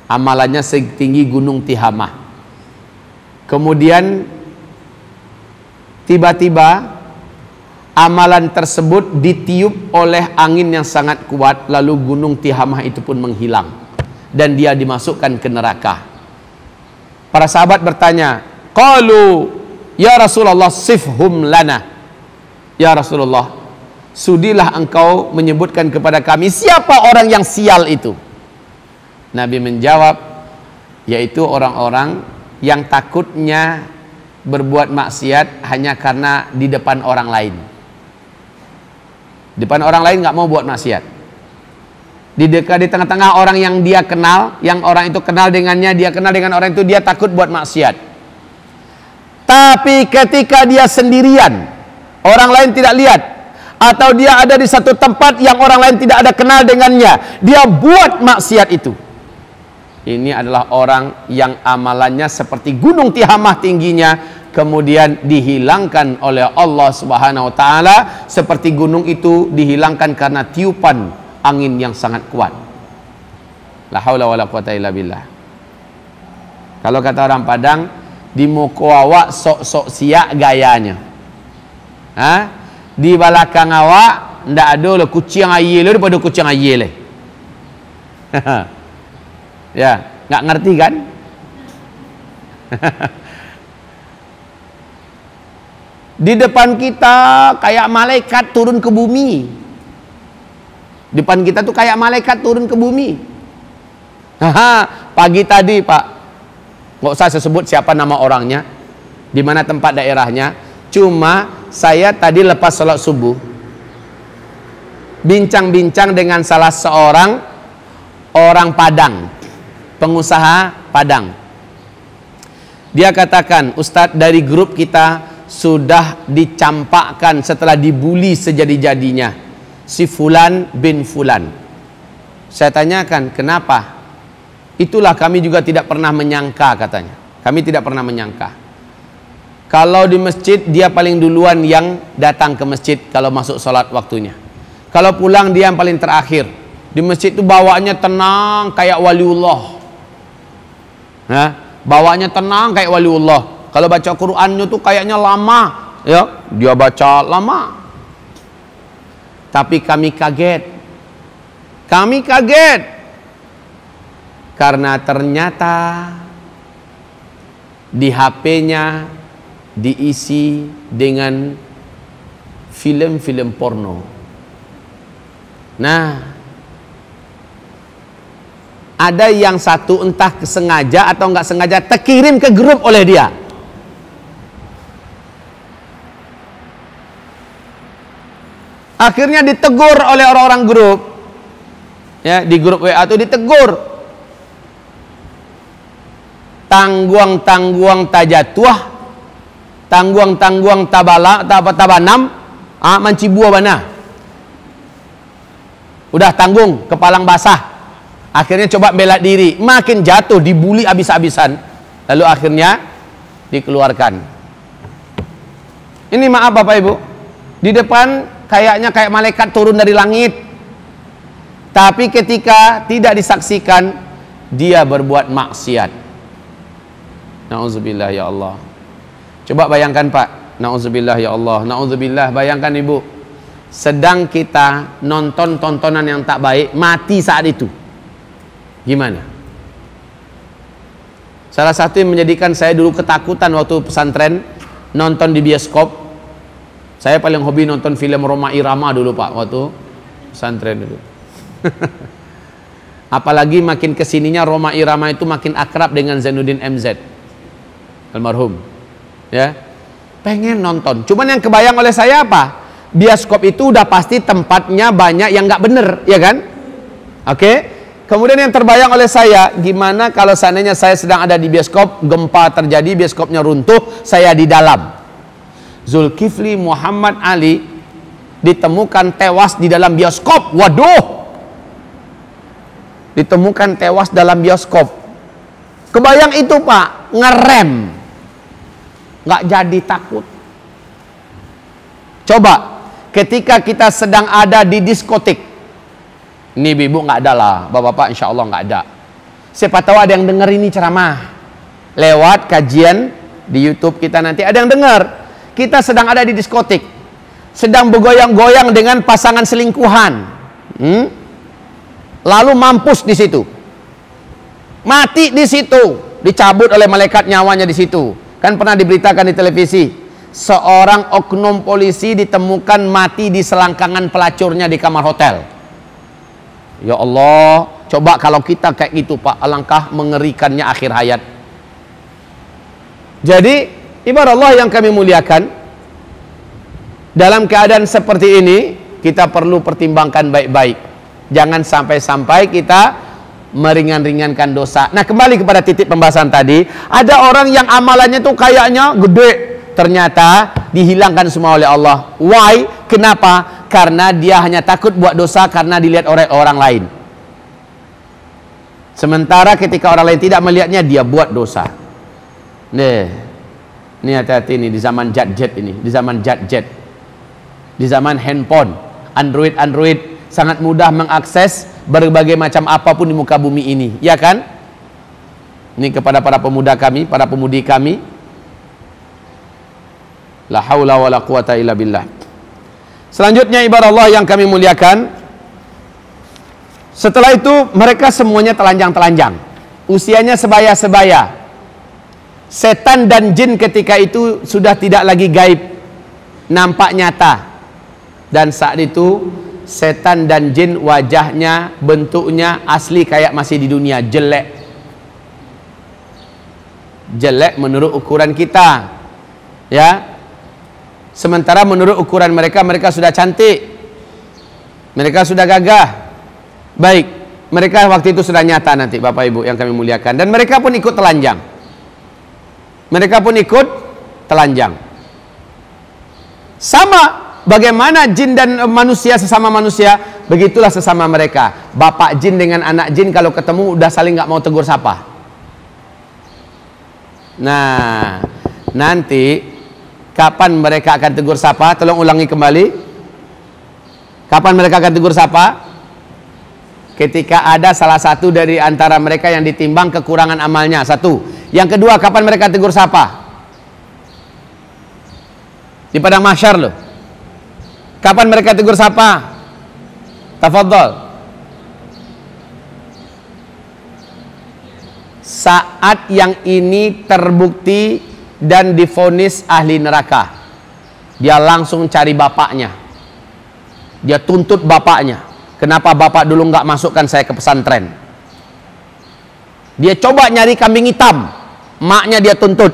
Amalannya setinggi gunung Tihamah. Kemudian tiba-tiba amalan tersebut ditiup oleh angin yang sangat kuat, lalu gunung Tihamah itu pun menghilang dan dia dimasukkan ke neraka. Para sahabat bertanya, qalu ya Rasulullah sifhum lana. Ya Rasulullah, sudilah engkau menyebutkan kepada kami siapa orang yang sial itu. Nabi menjawab, yaitu orang-orang yang takutnya berbuat maksiat hanya karena di depan orang lain. Di depan orang lain nggak mau buat maksiat. Di tengah-tengah orang yang dia kenal, yang orang itu kenal dengannya, dia kenal dengan orang itu, dia takut buat maksiat. Tapi ketika dia sendirian, orang lain tidak lihat, atau dia ada di satu tempat yang orang lain tidak ada kenal dengannya, dia buat maksiat itu. Ini adalah orang yang amalannya seperti gunung Tihamah tingginya, kemudian dihilangkan oleh Allah Subhanahu wa taala seperti gunung itu dihilangkan karena tiupan angin yang sangat kuat. La haula wala quwata illa billah. Kalau kata orang Padang, di muka awak sok-sok siak gayanya. Di belakang awak ndak ada lah kucing ayil daripada kucing ayil. Ya, nggak ngerti kan? Di depan kita kayak malaikat turun ke bumi. Depan kita tuh kayak malaikat turun ke bumi. Pagi tadi Pak, nggak usah saya sebut siapa nama orangnya, di mana tempat daerahnya. Cuma saya tadi lepas sholat subuh bincang-bincang dengan salah seorang orang Padang, pengusaha Padang. Dia katakan, Ustadz, dari grup kita sudah dicampakkan setelah dibuli sejadi-jadinya si Fulan bin Fulan. Saya tanyakan, kenapa? Itulah kami juga tidak pernah menyangka, katanya. Kami tidak pernah menyangka. Kalau di masjid dia paling duluan yang datang ke masjid kalau masuk sholat waktunya. Kalau pulang dia yang paling terakhir. Di masjid itu bawaannya tenang kayak waliullah. Bawaannya tenang kayak waliullah. Kalau baca Qur'annya tuh kayaknya lama, ya, dia baca lama. Tapi kami kaget. Kami kaget. Karena ternyata di HP-nya diisi dengan film-film porno. Nah, ada yang satu entah sengaja atau nggak sengaja terkirim ke grup oleh dia. Akhirnya ditegur oleh orang-orang grup. Ya, di grup WA itu ditegur. Tangguang-tangguang tajatuah, tangguang-tangguang tabanam, manci buah bana. Udah tanggung, kepalang basah. Akhirnya coba bela diri, makin jatuh, dibully habis-habisan. Lalu akhirnya dikeluarkan. Ini maaf Bapak Ibu, di depan kayaknya kayak malaikat turun dari langit. Tapi ketika tidak disaksikan, dia berbuat maksiat. Na'udzubillah ya Allah. Coba bayangkan Pak, na'udzubillah ya Allah, na'udzubillah, bayangkan Ibu, sedang kita nonton tontonan yang tak baik, mati saat itu. Gimana? Salah satu yang menjadikan saya dulu ketakutan waktu pesantren, nonton di bioskop. Saya paling hobi nonton film Roma Irama dulu Pak, waktu pesantren dulu. Apalagi makin kesininya Roma Irama itu makin akrab dengan Zainuddin MZ almarhum, ya, pengen nonton. Cuman yang kebayang oleh saya apa? Bioskop itu udah pasti tempatnya banyak yang nggak bener, ya kan? Oke, Kemudian yang terbayang oleh saya, gimana kalau seandainya saya sedang ada di bioskop, gempa terjadi, bioskopnya runtuh, saya di dalam. Zulkifli Muhammad Ali ditemukan tewas di dalam bioskop. Waduh, ditemukan tewas dalam bioskop. Kebayang itu Pak, ngerem, nggak jadi takut. Coba ketika kita sedang ada di diskotik, ini ibu nggak ada lah, bapak-bapak insya Allah nggak ada. Siapa tahu ada yang dengar ini ceramah lewat kajian di YouTube kita, nanti ada yang dengar. Kita sedang ada di diskotik, sedang bergoyang-goyang dengan pasangan selingkuhan, lalu mampus di situ, mati di situ, dicabut oleh malaikat nyawanya di situ. Kan pernah diberitakan di televisi, seorang oknum polisi ditemukan mati di selangkangan pelacurnya di kamar hotel. Ya Allah, coba kalau kita kayak gitu Pak, alangkah mengerikannya akhir hayat. Jadi ibarat Allah yang kami muliakan, dalam keadaan seperti ini kita perlu pertimbangkan baik-baik. Jangan sampai-sampai kita meringan-ringankan dosa. Nah, kembali kepada titik pembahasan tadi, ada orang yang amalannya tuh kayaknya gede, ternyata dihilangkan semua oleh Allah. Why? Kenapa? Karena dia hanya takut buat dosa karena dilihat oleh orang lain. Sementara ketika orang lain tidak melihatnya, dia buat dosa. Ini hati-hati nih di zaman gadget ini, di zaman gadget, di zaman handphone, Android sangat mudah mengakses berbagai macam apapun di muka bumi ini, ya kan? Ini kepada para pemuda kami, para pemudi kami. La haula wala quwata illa billah. Selanjutnya ibarat Allah yang kami muliakan, setelah itu mereka semuanya telanjang-telanjang, usianya sebaya-sebaya. Setan dan jin ketika itu sudah tidak lagi gaib, nampak nyata. Dan saat itu setan dan jin wajahnya, bentuknya asli kayak masih di dunia, jelek. Jelek menurut ukuran kita, ya. Sementara menurut ukuran mereka, mereka sudah cantik, mereka sudah gagah. Baik, mereka waktu itu sudah nyata nanti Bapak Ibu yang kami muliakan. Dan mereka pun ikut telanjang. Mereka pun ikut telanjang. Sama bagaimana jin dan manusia sesama manusia, begitulah sesama mereka. Bapak jin dengan anak jin kalau ketemu udah saling nggak mau tegur sapa. Nah, nanti kapan mereka akan tegur sapa? Tolong ulangi kembali. Kapan mereka akan tegur sapa? Ketika ada salah satu dari antara mereka yang ditimbang kekurangan amalnya, satu. Yang kedua, kapan mereka tegur sapa? Di padang mahsyar loh. Kapan mereka tegur sapa? Tafadhol. Saat yang ini terbukti dan divonis ahli neraka, dia langsung cari bapaknya, dia tuntut bapaknya. Kenapa bapak dulu nggak masukkan saya ke pesantren? Dia coba nyari kambing hitam, maknya dia tuntut,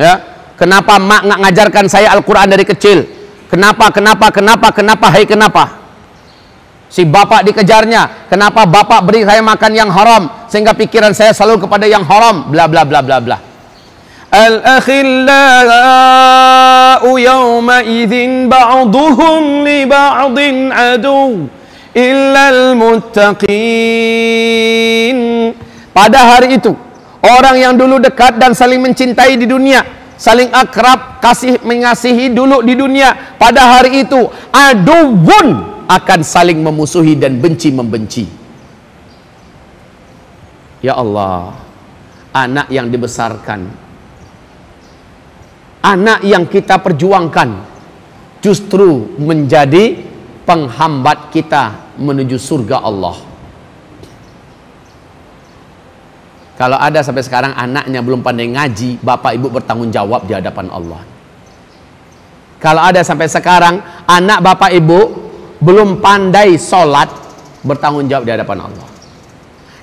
ya. Kenapa mak nggak ngajarkan saya Al-Quran dari kecil? Kenapa? Hai kenapa? Si bapak dikejarnya, kenapa bapak beri saya makan yang haram sehingga pikiran saya selalu kepada yang haram, bla bla bla bla bla. Al-akhillau yawma idzin ba'duhum li ba'din adu illal muttaqin. Pada hari itu orang yang dulu dekat dan saling mencintai di dunia, saling akrab, kasih mengasihi dulu di dunia, pada hari itu aduun akan saling memusuhi dan benci membenci. Ya Allah, anak yang dibesarkan, anak yang kita perjuangkan justru menjadi penghambat kita menuju surga Allah. Kalau ada sampai sekarang anaknya belum pandai ngaji, bapak ibu bertanggung jawab di hadapan Allah. Kalau ada sampai sekarang anak bapak ibu belum pandai sholat, bertanggung jawab di hadapan Allah.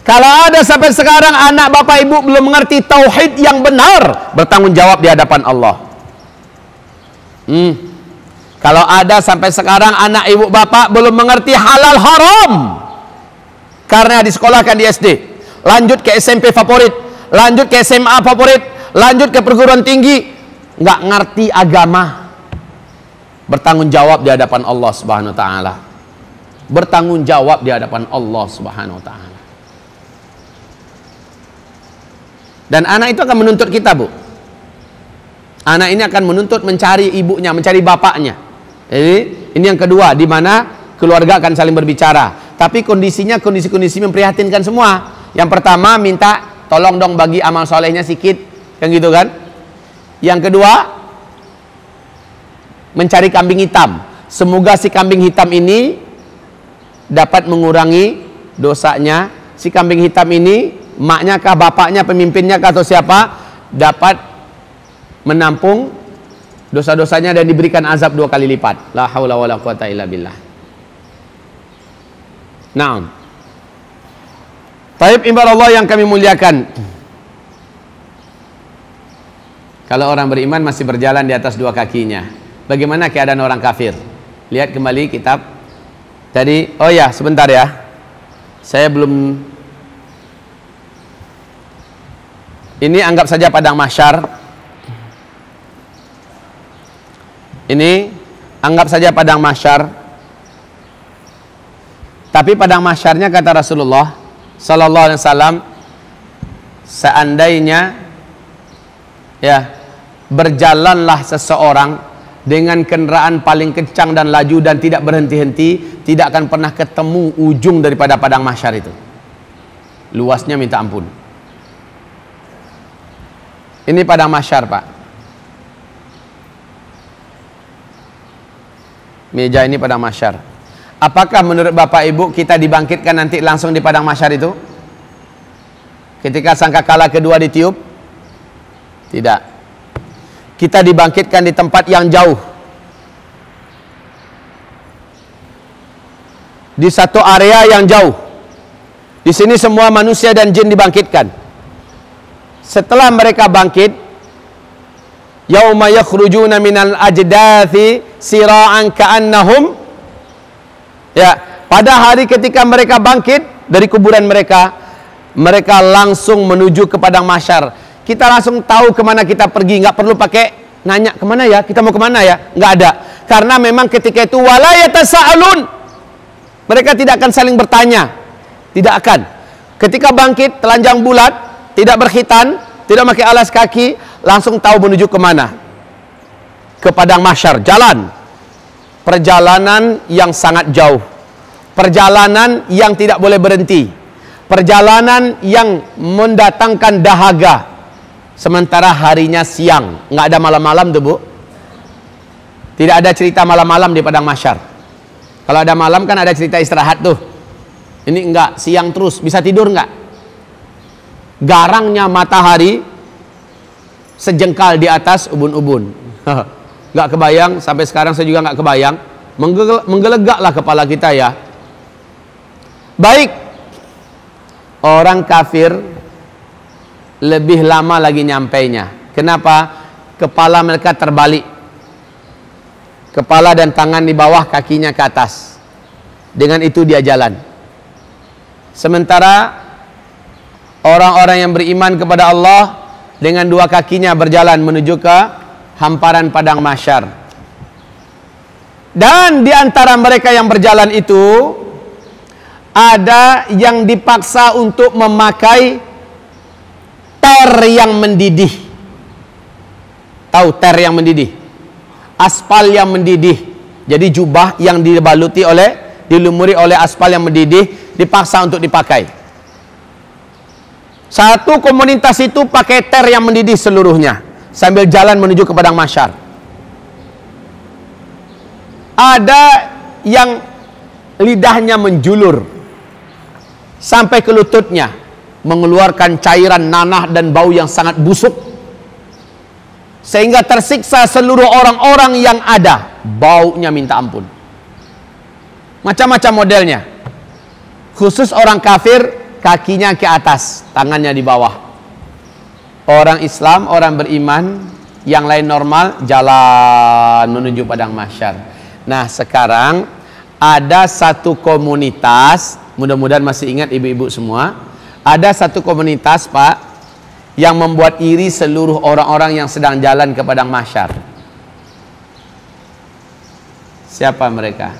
Kalau ada sampai sekarang anak bapak ibu belum mengerti tauhid yang benar, bertanggung jawab di hadapan Allah. Kalau ada sampai sekarang anak ibu bapak belum mengerti halal haram, karena disekolahkan di SD, lanjut ke SMP favorit, lanjut ke SMA favorit, lanjut ke perguruan tinggi, nggak ngerti agama, bertanggung jawab di hadapan Allah Subhanahu wa taala. Bertanggung jawab di hadapan Allah Subhanahu wa taala. Dan anak itu akan menuntut kita, Bu. Anak ini akan menuntut mencari ibunya, mencari bapaknya. Jadi ini yang kedua, di mana keluarga akan saling berbicara. Tapi kondisinya kondisi-kondisi memprihatinkan semua. Yang pertama, minta tolong dong bagi amal solehnya sedikit, kan gitu kan. Yang kedua, mencari kambing hitam. Semoga si kambing hitam ini dapat mengurangi dosanya. Si kambing hitam ini, maknya kah, bapaknya, pemimpinnya kah, atau siapa, dapat menampung dosa-dosanya dan diberikan azab 2 kali lipat. La haula wala quwata illa billah. Naam. Taib ibarat Allah yang kami muliakan. Kalau orang beriman masih berjalan di atas 2 kakinya, bagaimana keadaan orang kafir? Lihat kembali kitab tadi. Oh ya, sebentar ya, saya belum. Ini anggap saja padang mahsyar. Ini anggap saja padang mahsyar. Tapi padang mahsyarnya, kata Rasulullah sallallahu alaihi wasallam, seandainya ya berjalanlah seseorang dengan kendaraan paling kencang dan laju dan tidak berhenti-henti, tidak akan pernah ketemu ujung daripada padang mahsyar itu. Luasnya minta ampun. Ini padang mahsyar, Pak. Meja ini padang mahsyar. Apakah menurut Bapak Ibu kita dibangkitkan nanti langsung di padang mahsyar itu? Ketika sangkakala kedua ditiup? Tidak. Kita dibangkitkan di tempat yang jauh, di satu area yang jauh. Di sini semua manusia dan jin dibangkitkan. Setelah mereka bangkit, yauma yakhrujuna minal ajdathi sira'an ka'annahum, ya, pada hari ketika mereka bangkit dari kuburan mereka, mereka langsung menuju ke padang mahsyar. Kita langsung tahu kemana kita pergi, nggak perlu pakai nanya kemana ya, kita mau kemana ya, nggak ada. Karena memang ketika itu wala yatasaalun, mereka tidak akan saling bertanya, tidak akan. Ketika bangkit telanjang bulat, tidak berkhitan, tidak pakai alas kaki, langsung tahu menuju kemana. Ke padang mahsyar, jalan. Perjalanan yang sangat jauh. Perjalanan yang tidak boleh berhenti. Perjalanan yang mendatangkan dahaga. Sementara harinya siang, nggak ada malam-malam tuh, Bu. Tidak ada cerita malam-malam di padang mahsyar. Kalau ada malam kan ada cerita istirahat tuh. Ini enggak, siang terus, bisa tidur enggak? Garangnya matahari sejengkal di atas ubun-ubun. Nggak kebayang, sampai sekarang saya juga nggak kebayang. Menggelegaklah kepala kita ya. Baik, orang kafir lebih lama lagi nyampainya. Kenapa? Kepala mereka terbalik. Kepala dan tangan di bawah, kakinya ke atas. Dengan itu dia jalan. Sementara orang-orang yang beriman kepada Allah dengan 2 kakinya berjalan menuju ke hamparan padang mahsyar. Dan di antara mereka yang berjalan itu ada yang dipaksa untuk memakai ter yang mendidih. Tahu ter yang mendidih? Aspal yang mendidih. Jadi jubah yang dilumuri oleh aspal yang mendidih dipaksa untuk dipakai. Satu komunitas itu pakai ter yang mendidih seluruhnya sambil jalan menuju ke padang mahsyar. Ada yang lidahnya menjulur sampai ke lututnya, mengeluarkan cairan nanah dan bau yang sangat busuk, sehingga tersiksa seluruh orang-orang yang ada. Baunya minta ampun. Macam-macam modelnya. Khusus orang kafir, kakinya ke atas, tangannya di bawah. Orang Islam, orang beriman, yang lain normal, jalan menuju padang mahsyar. Nah sekarang ada satu komunitas mudah-mudahan masih ingat ibu-ibu semua, ada satu komunitas Pak yang membuat iri seluruh orang-orang yang sedang jalan ke padang mahsyar. Siapa mereka?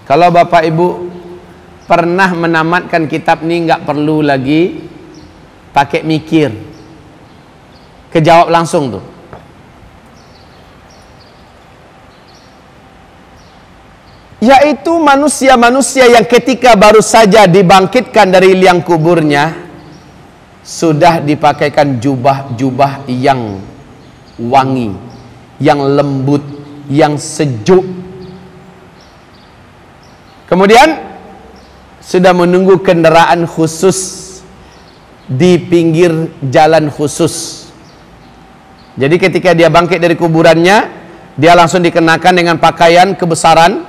Kalau Bapak Ibu pernah menamatkan kitab ini, nggak perlu lagi pakai mikir, kejawab langsung tuh. Yaitu manusia-manusia yang ketika baru saja dibangkitkan dari liang kuburnya sudah dipakaikan jubah-jubah yang wangi, yang lembut, yang sejuk. Kemudian sudah menunggu kendaraan khusus di pinggir jalan khusus. Jadi ketika dia bangkit dari kuburannya, dia langsung dikenakan dengan pakaian kebesaran,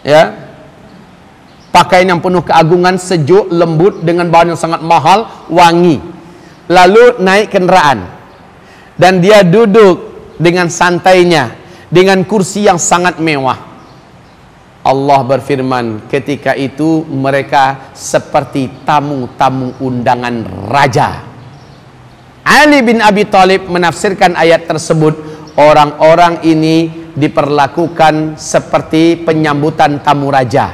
ya, pakaian yang penuh keagungan, sejuk, lembut, dengan bahan yang sangat mahal, wangi. Lalu naik kendaraan dan dia duduk dengan santainya, dengan kursi yang sangat mewah. Allah berfirman, ketika itu mereka seperti tamu-tamu undangan raja. Ali bin Abi Thalib menafsirkan ayat tersebut, orang-orang ini diperlakukan seperti penyambutan tamu raja,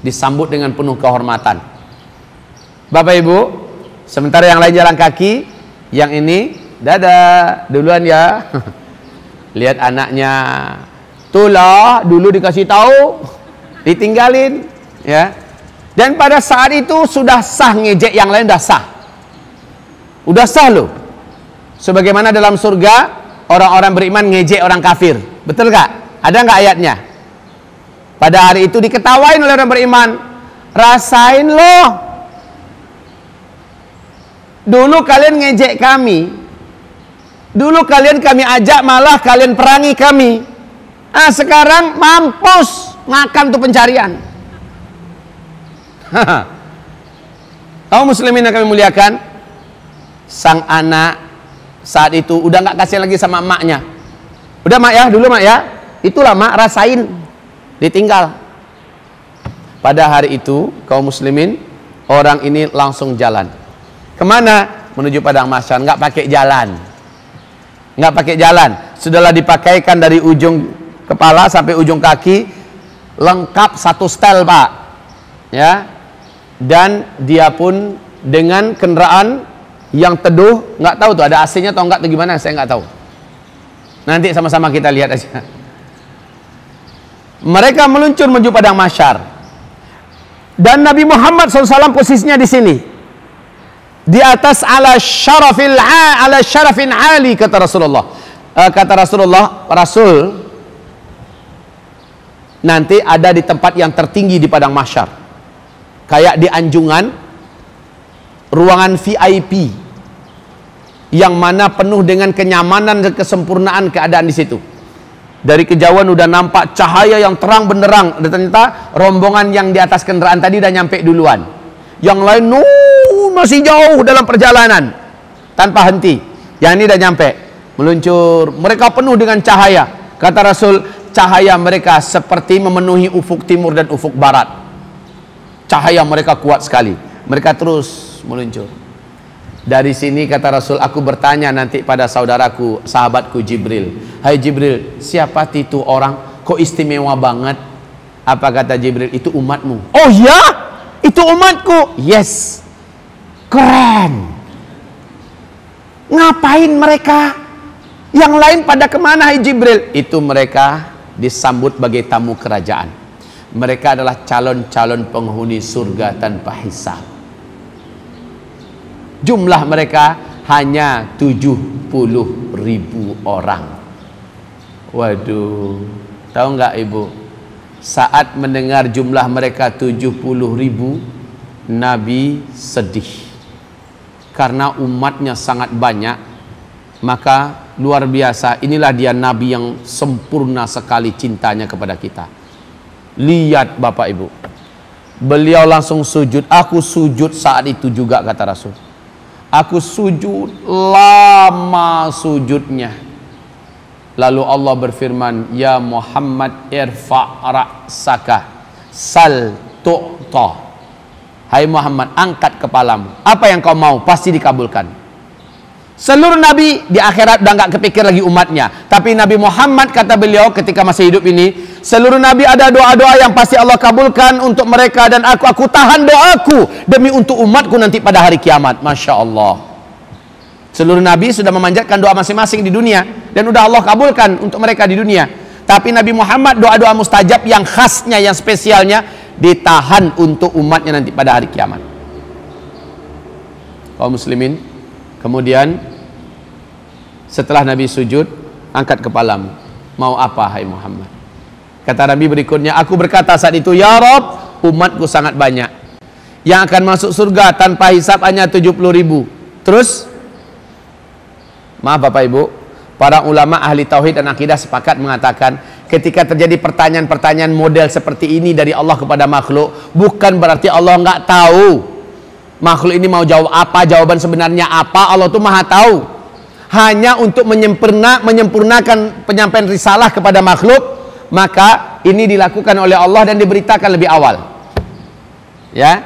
disambut dengan penuh kehormatan. Bapak Ibu, sementara yang lain jalan kaki, yang ini dadah duluan ya. Lihat anaknya, itulah dulu dikasih tahu, ditinggalin, ya. Dan pada saat itu sudah sah ngejek yang lain, udah sah loh. Sebagaimana dalam surga orang-orang beriman ngejek orang kafir, betul gak? Ada nggak ayatnya? Pada hari itu diketawain oleh orang beriman, rasain loh, dulu kalian ngejek kami, dulu kalian kami ajak malah kalian perangi kami. Ah, sekarang mampus, makan tuh pencarian. Kaum muslimin yang kami muliakan, sang anak saat itu udah nggak kasih lagi sama emaknya. Udah mak ya, dulu mak ya, itulah mak, rasain, ditinggal. Pada hari itu kaum muslimin, orang ini langsung jalan. Kemana? Menuju padang mahsyar. Nggak pakai jalan, nggak pakai jalan. Sudahlah dipakaikan dari ujung kepala sampai ujung kaki, lengkap satu setel Pak, ya. Dan dia pun dengan kendaraan yang teduh, nggak tahu tuh ada AC-nya atau enggak, atau gimana, saya nggak tahu. Nanti sama-sama kita lihat aja. Mereka meluncur menuju padang mahsyar, dan Nabi Muhammad SAW posisinya di sini, di atas ala syarafin ali, kata Rasulullah. Rasul nanti ada di tempat yang tertinggi di padang mahsyar, kayak di anjungan, ruangan VIP yang mana penuh dengan kenyamanan dan kesempurnaan keadaan di situ. Dari kejauhan udah nampak cahaya yang terang benderang. Dan ternyata rombongan yang di atas kendaraan tadi udah nyampe duluan, yang lain masih jauh dalam perjalanan tanpa henti. Yang ini udah nyampe, meluncur. Mereka penuh dengan cahaya. Kata Rasul, cahaya mereka seperti memenuhi ufuk timur dan ufuk barat. Cahaya mereka kuat sekali. Mereka terus meluncur. Dari sini kata Rasul, aku bertanya nanti pada saudaraku, sahabatku Jibril, hai Jibril, siapa itu orang, kok istimewa banget? Apa kata Jibril? Itu umatmu. Oh ya, itu umatku. Yes, keren. Ngapain mereka? Yang lain pada kemana, hai Jibril? Itu mereka disambut sebagai tamu kerajaan. Mereka adalah calon-calon penghuni surga tanpa hisab. Jumlah mereka hanya 70.000 orang. Waduh, tahu nggak ibu? Saat mendengar jumlah mereka 70.000, Nabi sedih. Karena umatnya sangat banyak, maka luar biasa. Inilah dia Nabi yang sempurna sekali cintanya kepada kita. Lihat Bapak Ibu, beliau langsung sujud. Aku sujud saat itu juga, kata Rasul. Aku sujud, lama sujudnya. Lalu Allah berfirman, ya Muhammad irfa' ra'saka sal tu'ta. Hai Muhammad, angkat kepalamu, apa yang kau mau pasti dikabulkan. Seluruh nabi di akhirat udah nggak kepikir lagi umatnya, tapi Nabi Muhammad, kata beliau ketika masih hidup ini, seluruh nabi ada doa-doa yang pasti Allah kabulkan untuk mereka, dan aku tahan doaku demi untuk umatku nanti pada hari kiamat. Masya Allah. Seluruh nabi sudah memanjatkan doa masing-masing di dunia dan udah Allah kabulkan untuk mereka di dunia, tapi Nabi Muhammad doa-doa mustajab yang khasnya, yang spesialnya ditahan untuk umatnya nanti pada hari kiamat. Kaum muslimin, kemudian setelah Nabi sujud, angkat kepalamu, mau apa hai Muhammad? Kata Nabi berikutnya, aku berkata saat itu, ya Rabb, umatku sangat banyak, yang akan masuk surga tanpa hisab hanya 70.000. Terus, maaf Bapak Ibu, para ulama ahli tauhid dan akidah sepakat mengatakan, ketika terjadi pertanyaan-pertanyaan model seperti ini dari Allah kepada makhluk, bukan berarti Allah nggak tahu makhluk ini mau jawab apa, jawaban sebenarnya apa. Allah tuh maha tahu. Hanya untuk menyempurnakan penyampaian risalah kepada makhluk, maka ini dilakukan oleh Allah dan diberitakan lebih awal. Ya,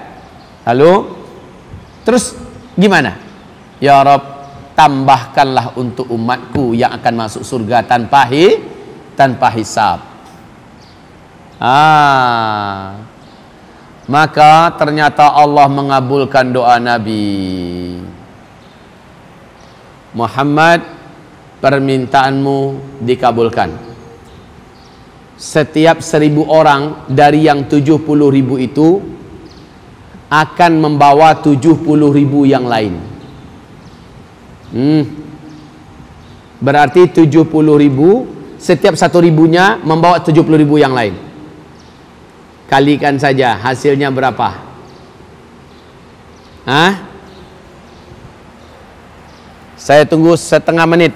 lalu terus gimana? Ya Rabb, tambahkanlah untuk umatku yang akan masuk surga tanpa hisab. Maka ternyata Allah mengabulkan doa Nabi. Muhammad, permintaanmu dikabulkan. Setiap 1.000 orang dari yang 70.000 itu akan membawa 70.000 yang lain. Berarti 70.000, setiap 1.000-nya membawa 70.000 yang lain. Kalikan saja hasilnya berapa? Saya tunggu setengah menit.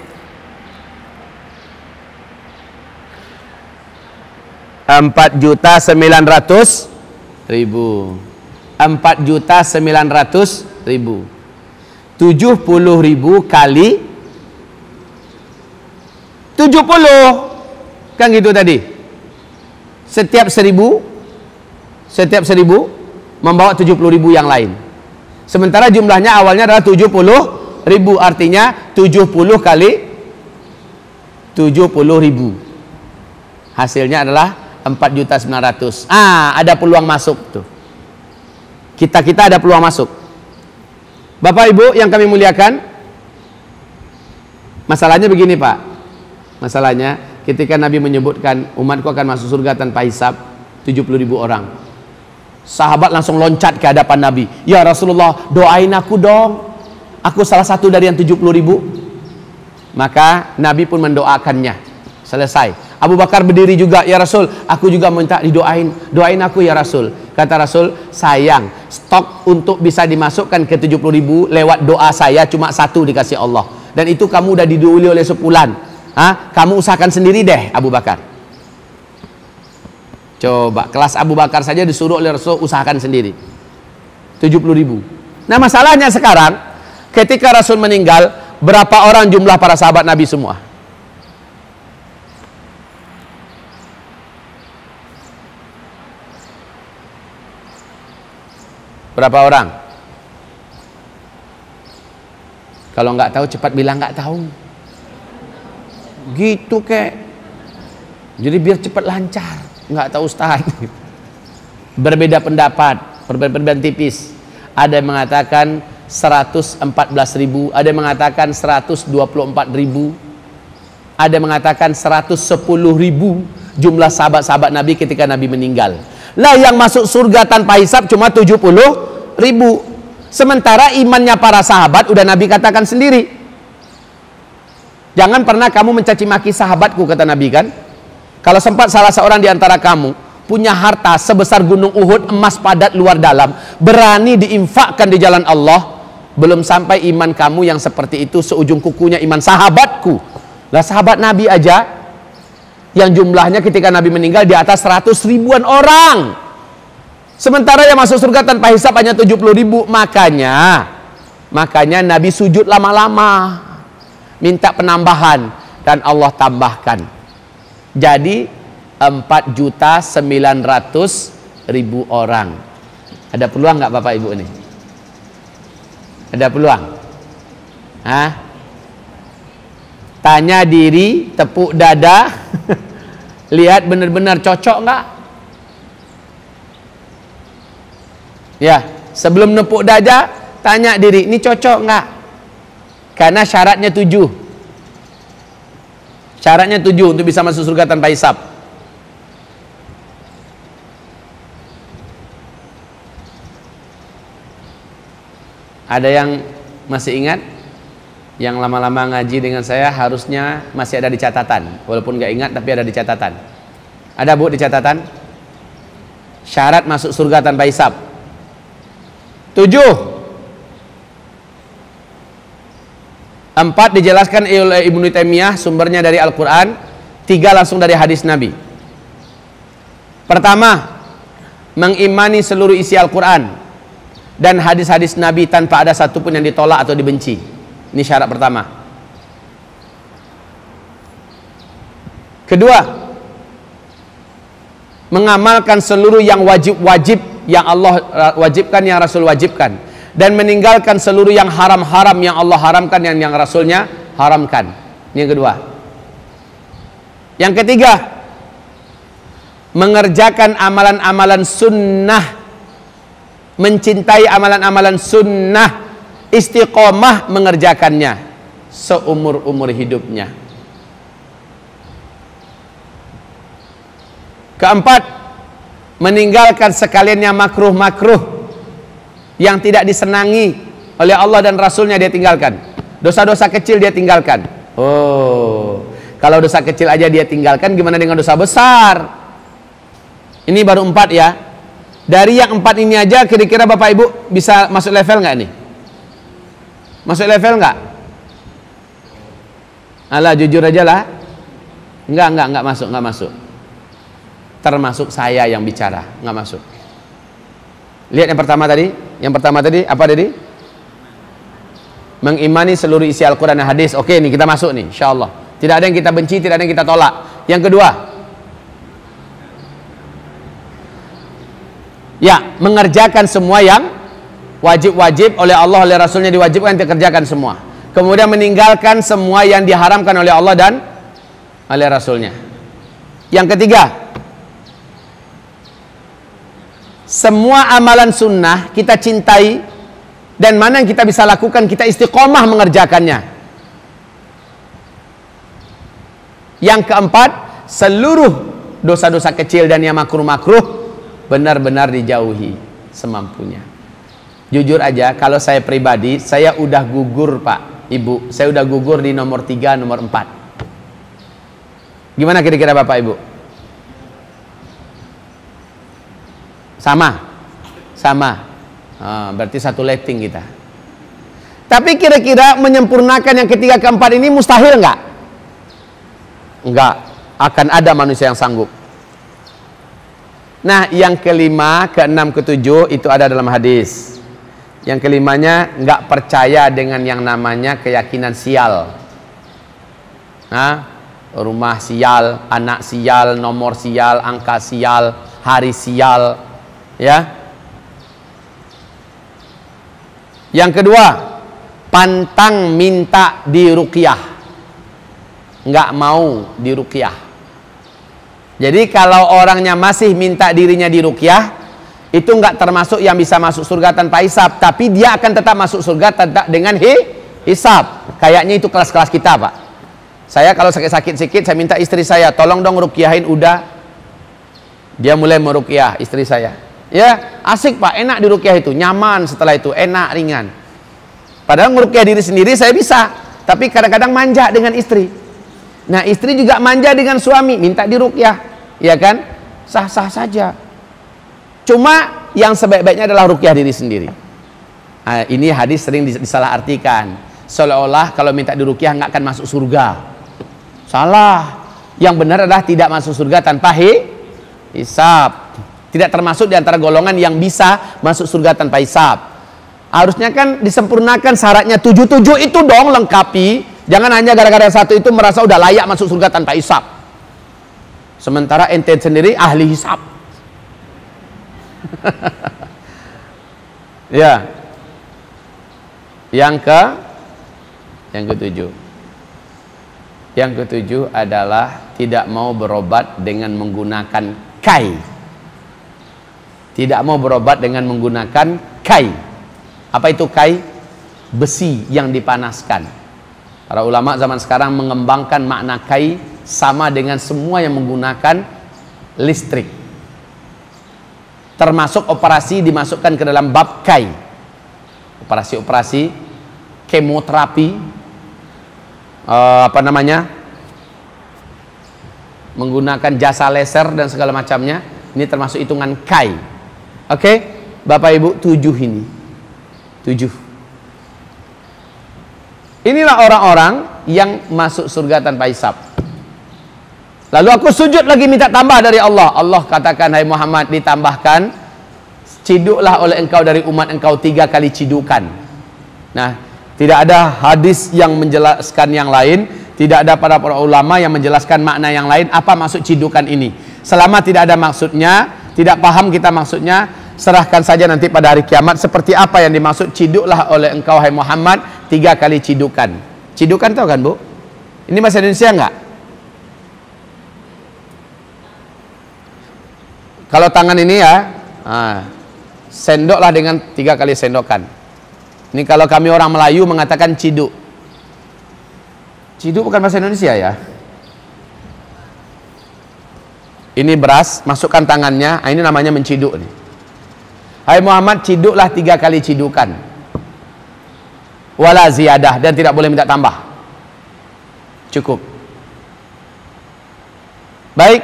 4.900.000. 4.900.000. 70.000 kali 70, kan gitu tadi. Setiap 1.000 membawa 70.000 yang lain. Sementara jumlahnya awalnya adalah 70.000, artinya 70 kali 70.000. Hasilnya adalah 4.900.000. Ada peluang masuk tuh. Kita ada peluang masuk. Bapak Ibu yang kami muliakan, masalahnya begini Pak. Masalahnya ketika Nabi menyebutkan umatku akan masuk surga tanpa hisab 70.000 orang, sahabat langsung loncat ke hadapan Nabi. Ya Rasulullah, doain aku dong, aku salah satu dari yang 70.000. Maka Nabi pun mendoakannya. Selesai. Abu Bakar berdiri juga, ya Rasul, aku juga minta didoain, doain aku ya Rasul. Kata Rasul, sayang, stok untuk bisa dimasukkan ke 70.000 lewat doa saya cuma 1 dikasih Allah, dan itu kamu udah didahului oleh 10. Kamu usahakan sendiri deh Abu Bakar. Coba, kelas Abu Bakar saja disuruh oleh Rasul usahakan sendiri 70.000. Nah masalahnya sekarang, ketika Rasul meninggal, berapa orang jumlah para sahabat Nabi semua? Berapa orang? Kalau nggak tahu cepat bilang nggak tahu. Gitu kek. Jadi biar cepat lancar. Nggak tahu Ustaz. Berbeda pendapat, perbedaan tipis. Ada yang mengatakan 114.000, ada yang mengatakan 124.000, ada yang mengatakan 110.000 jumlah sahabat-sahabat Nabi ketika Nabi meninggal. Lah yang masuk surga tanpa hisab cuma 70.000. Sementara imannya para sahabat udah Nabi katakan sendiri. Jangan pernah kamu mencaci maki sahabatku, kata Nabi kan. Kalau sempat salah seorang di antara kamu punya harta sebesar gunung Uhud, emas padat luar dalam, berani diinfakkan di jalan Allah, belum sampai iman kamu yang seperti itu seujung kukunya iman sahabatku. Lah sahabat Nabi aja yang jumlahnya ketika Nabi meninggal di atas 100.000-an orang. Sementara yang masuk surga tanpa hisab hanya 70.000. Makanya Nabi sujud lama-lama, minta penambahan. dan Allah tambahkan. Jadi 4.900.000 orang. Ada peluang nggak Bapak Ibu ini? Ada peluang? Hah? Tanya diri, tepuk dada, lihat benar-benar cocok nggak? Ya, sebelum nepuk dada, tanya diri, ini cocok nggak? Karena syaratnya 7. Syaratnya 7 untuk bisa masuk surga tanpa hisab. Ada yang masih ingat? Yang lama-lama ngaji dengan saya harusnya masih ada di catatan. Walaupun nggak ingat tapi ada di catatan. Ada Bu di catatan? Syarat masuk surga tanpa hisab. 7. 4 dijelaskan oleh Ibnu Taimiyah, sumbernya dari Al-Quran. 3 langsung dari hadis Nabi. Pertama, mengimani seluruh isi Al-Quran dan hadis-hadis Nabi tanpa ada satupun yang ditolak atau dibenci. Ini syarat pertama. Kedua, mengamalkan seluruh yang wajib-wajib yang Allah wajibkan, yang Rasul wajibkan, dan meninggalkan seluruh yang haram-haram yang Allah haramkan, yang Rasulnya haramkan. Ini yang kedua. Yang ketiga, mengerjakan amalan-amalan sunnah, mencintai amalan-amalan sunnah, istiqomah mengerjakannya seumur-umur hidupnya. Keempat, meninggalkan sekalian yang makruh-makruh yang tidak disenangi oleh Allah dan Rasulnya, dia tinggalkan. Dosa-dosa kecil dia tinggalkan. Oh, kalau dosa kecil aja dia tinggalkan, gimana dengan dosa besar? Ini baru 4 ya. Dari yang 4 ini aja kira-kira Bapak Ibu bisa masuk level nggak nih? Masuk level nggak? Alah, jujur aja lah. Nggak masuk. Termasuk saya yang bicara, nggak masuk. Lihat yang pertama tadi. Yang pertama tadi apa tadi? Mengimani seluruh isi Al-Quran dan hadis. Oke, nih kita masuk nih, insya Allah. Tidak ada yang kita benci, tidak ada yang kita tolak. Yang kedua, ya, mengerjakan semua yang wajib-wajib oleh Allah, oleh Rasulnya diwajibkan, dikerjakan semua. Kemudian meninggalkan semua yang diharamkan oleh Allah dan oleh Rasulnya. Yang ketiga, semua amalan sunnah kita cintai, dan mana yang kita bisa lakukan kita istiqomah mengerjakannya. Yang keempat, seluruh dosa-dosa kecil dan yang makruh-makruh benar-benar dijauhi semampunya. Jujur aja, kalau saya pribadi, saya udah gugur Pak, Ibu. Saya udah gugur di nomor 3, nomor 4. Gimana kira-kira Bapak Ibu? Sama? Berarti satu letting kita. Tapi kira-kira menyempurnakan yang ketiga, keempat ini mustahil nggak? Enggak. Akan ada manusia yang sanggup. Nah, yang kelima, keenam, ketujuh itu ada dalam hadis. Yang kelimanya, nggak percaya dengan yang namanya keyakinan sial. Rumah sial, anak sial, nomor sial, angka sial, hari sial, ya. Yang kedua, pantang minta diruqyah, nggak mau diruqyah. Jadi kalau orangnya masih minta dirinya diruqyah, itu nggak termasuk yang bisa masuk surga tanpa hisab, tapi dia akan tetap masuk surga dengan hisab. Kayaknya itu kelas-kelas kita Pak. Saya kalau sakit-sakit sedikit, saya minta istri saya, tolong dong ruqyahin, udah. Dia mulai meruqyah istri saya. Ya, asik Pak, enak diruqyah itu, nyaman setelah itu, enak, ringan. Padahal meruqyah diri sendiri saya bisa, tapi kadang-kadang manja dengan istri. Nah, istri juga manja dengan suami, minta diruqyah, ya kan? Sah-sah saja. Cuma yang sebaik-baiknya adalah ruqyah diri sendiri. Nah, ini hadis sering disalahartikan, seolah-olah kalau minta diruqyah nggak akan masuk surga. Salah. Yang benar adalah tidak masuk surga tanpa hisab. Tidak termasuk di antara golongan yang bisa masuk surga tanpa hisab. Harusnya kan disempurnakan syaratnya 77 itu dong, lengkapi. Jangan hanya gara-gara satu itu merasa udah layak masuk surga tanpa hisab. Sementara ente sendiri ahli hisab. Ya. Yang ketujuh. Yang ketujuh adalah tidak mau berobat dengan menggunakan kai. Tidak mau berobat dengan menggunakan kai. Apa itu kai? Besi yang dipanaskan. Para ulama zaman sekarang mengembangkan makna kai sama dengan semua yang menggunakan listrik. Termasuk operasi dimasukkan ke dalam bab kai. Operasi-operasi kemoterapi, menggunakan jasa laser dan segala macamnya, ini termasuk hitungan kai. Oke, Bapak Ibu, 7 ini. 7. Inilah orang-orang yang masuk surga tanpa hisab. Lalu aku sujud lagi minta tambah dari Allah. Allah katakan, hai Muhammad, ditambahkan, ciduklah oleh engkau dari umat engkau 3 kali cidukan. Nah, tidak ada hadis yang menjelaskan yang lain, tidak ada para ulama yang menjelaskan makna yang lain apa maksud cidukan ini. Selama tidak ada maksudnya, tidak paham kita maksudnya, serahkan saja nanti pada hari kiamat seperti apa yang dimaksud ciduklah oleh engkau hai Muhammad 3 kali cidukan. Cidukan tahu kan, Bu? Ini bahasa Indonesia enggak? Kalau tangan ini ya, sendoklah dengan 3 kali sendokan. Ini kalau kami orang Melayu mengatakan ciduk. Ciduk bukan bahasa Indonesia ya. Ini beras, masukkan tangannya, ini namanya menciduk nih. Hai Muhammad, ciduklah 3 kali cidukan. Wala ziyadah, dan tidak boleh minta tambah. Cukup. Baik,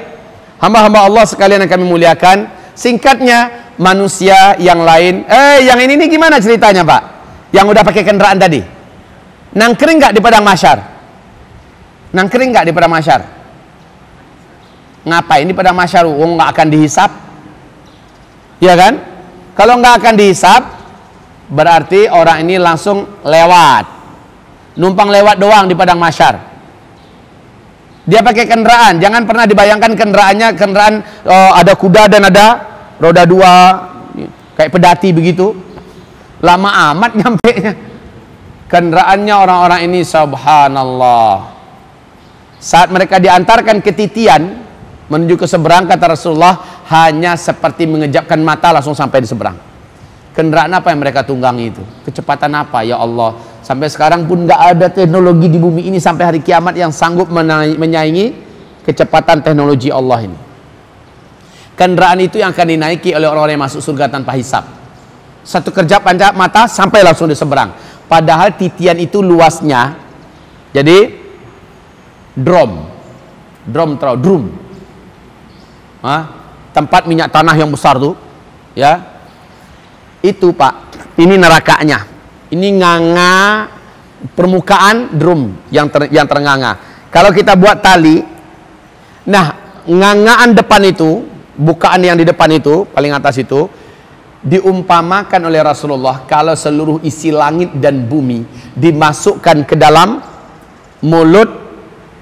hamba-hamba Allah sekalian yang kami muliakan, singkatnya manusia yang lain, yang ini gimana ceritanya Pak? Yang udah pakai kendaraan tadi, nangkring nggak di padang mahsyar? Nangkring nggak di padang mahsyar? Ngapain di padang mahsyar? Nggak akan dihisap, ya kan? Kalau nggak akan dihisap, berarti orang ini langsung lewat, numpang lewat doang di padang mahsyar. Dia pakai kendaraan, jangan pernah dibayangkan kendaraannya ada kuda dan ada roda 2 kayak pedati begitu. Lama amat nyampe nya. Kendaraannya orang-orang ini subhanallah. Saat mereka diantarkan ke titian menuju ke seberang, kata Rasulullah, hanya seperti mengejapkan mata langsung sampai di seberang. Kendaraan apa yang mereka tunggangi itu? Kecepatan apa ya Allah? Sampai sekarang pun nggak ada teknologi di bumi ini sampai hari kiamat yang sanggup menyaingi kecepatan teknologi Allah ini. Kendaraan itu yang akan dinaiki oleh orang-orang yang masuk surga tanpa hisab. Satu kerja panjang mata sampai langsung di seberang. Padahal titian itu luasnya, jadi drum, tempat minyak tanah yang besar tuh, ya. Itu Pak, ini nerakanya. Ini nganga permukaan drum yang ternganga. Kalau kita buat tali, nah ngangaan depan itu, bukaan yang di depan itu, paling atas itu, diumpamakan oleh Rasulullah kalau seluruh isi langit dan bumi dimasukkan ke dalam mulut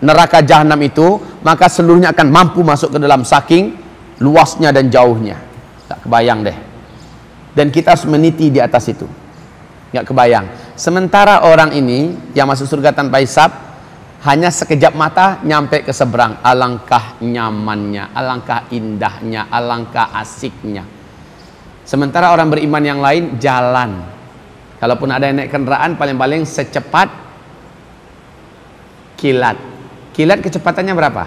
neraka jahanam itu, maka seluruhnya akan mampu masuk ke dalam saking luasnya dan jauhnya. Tak kebayang deh. Dan kita harus meniti di atas itu. Nggak kebayang. Sementara orang ini yang masuk surga tanpa hisab, hanya sekejap mata nyampe ke seberang. Alangkah nyamannya, alangkah indahnya, alangkah asiknya. Sementara orang beriman yang lain jalan. Kalaupun ada yang naik kendaraan, paling-paling secepat kilat. Kilat kecepatannya berapa?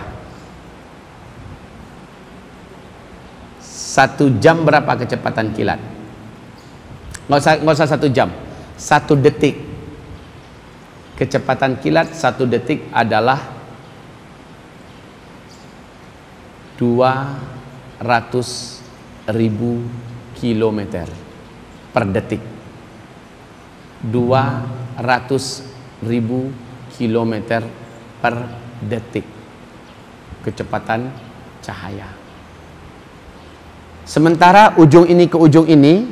1 jam berapa kecepatan kilat? Nggak usah 1 jam, 1 detik. Kecepatan kilat 1 detik adalah 200.000 kilometer per detik. 200.000 kilometer per detik kecepatan cahaya. Sementara ujung ini ke ujung ini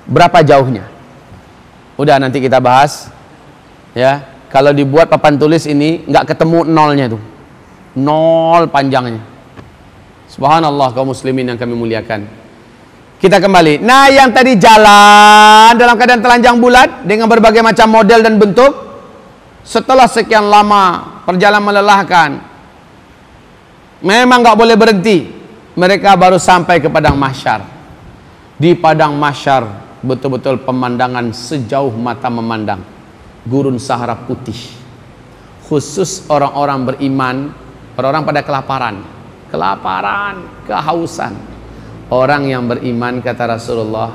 berapa jauhnya? Udah nanti kita bahas ya. kalau dibuat papan tulis ini nggak ketemu nolnya tuh, nol panjangnya. Subhanallah kaum muslimin yang kami muliakan. Kita kembali. Nah, yang tadi jalan dalam keadaan telanjang bulat dengan berbagai macam model dan bentuk, setelah sekian lama perjalanan melelahkan, memang nggak boleh berhenti, mereka baru sampai ke padang mahsyar. Di padang mahsyar betul-betul pemandangan sejauh mata memandang, gurun Sahara putih. Khusus orang-orang beriman, orang-orang pada kelaparan, kehausan. Orang yang beriman, kata Rasulullah,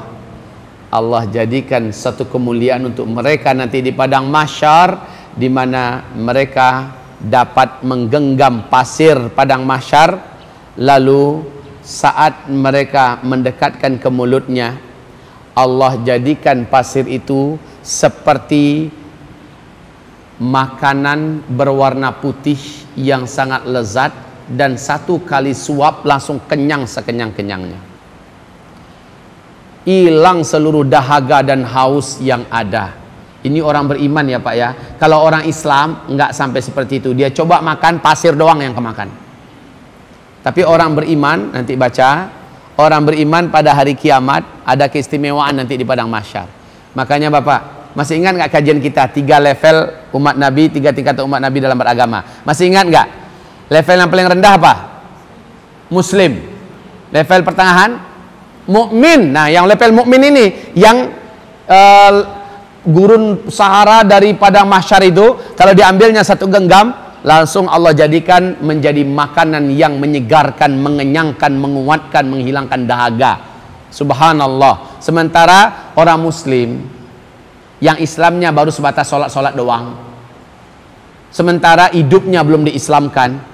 Allah jadikan satu kemuliaan untuk mereka nanti di padang mahsyar, di mana mereka dapat menggenggam pasir padang mahsyar, lalu saat mereka mendekatkan ke mulutnya, Allah jadikan pasir itu seperti makanan berwarna putih yang sangat lezat, dan satu kali suap langsung kenyang sekenyang-kenyangnya. Hilang seluruh dahaga dan haus yang ada. Ini orang beriman ya Pak ya. Kalau orang Islam nggak sampai seperti itu. Dia coba makan pasir doang yang kemakan. Tapi orang beriman, nanti baca, orang beriman pada hari kiamat ada keistimewaan nanti di padang mahsyar. Makanya Bapak, masih ingat nggak kajian kita 3 level umat Nabi, 3 tingkatan umat Nabi dalam beragama? Masih ingat nggak? Level yang paling rendah apa? Muslim. Level pertengahan mukmin. Nah, yang level mukmin ini yang gurun Sahara dari padang mahsyar itu, kalau diambilnya satu genggam, langsung Allah jadikan menjadi makanan yang menyegarkan, mengenyangkan, menguatkan, menghilangkan dahaga. Subhanallah. Sementara orang muslim yang Islamnya baru sebatas sholat-sholat doang, sementara hidupnya belum diislamkan,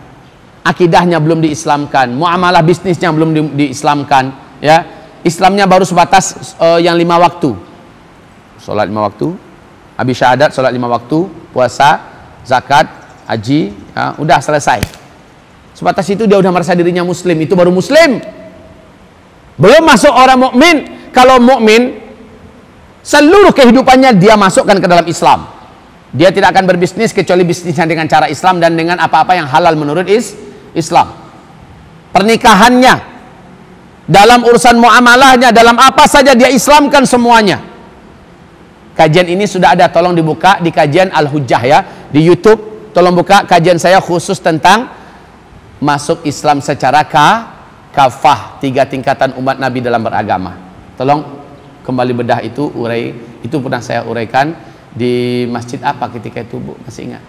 akidahnya belum diislamkan, muamalah bisnisnya belum diislamkan, ya, Islamnya baru sebatas yang 5 waktu, sholat 5 waktu, habis syahadat sholat 5 waktu, puasa, zakat, haji, ya, udah selesai. Sebatas itu dia udah merasa dirinya muslim, itu baru muslim. Belum masuk orang mukmin. Kalau mukmin, seluruh kehidupannya dia masukkan ke dalam Islam. Dia tidak akan berbisnis kecuali bisnisnya dengan cara Islam dan dengan apa-apa yang halal menurut Islam. Pernikahannya, dalam urusan muamalahnya, dalam apa saja dia Islamkan semuanya. Kajian ini sudah ada, tolong dibuka di kajian Al-Hujjah ya, di YouTube. Tolong buka kajian saya khusus tentang masuk Islam secara kafah, 3 tingkatan umat Nabi dalam beragama. Tolong kembali bedah itu, itu pernah saya uraikan di masjid apa ketika itu Bu, masih ingat?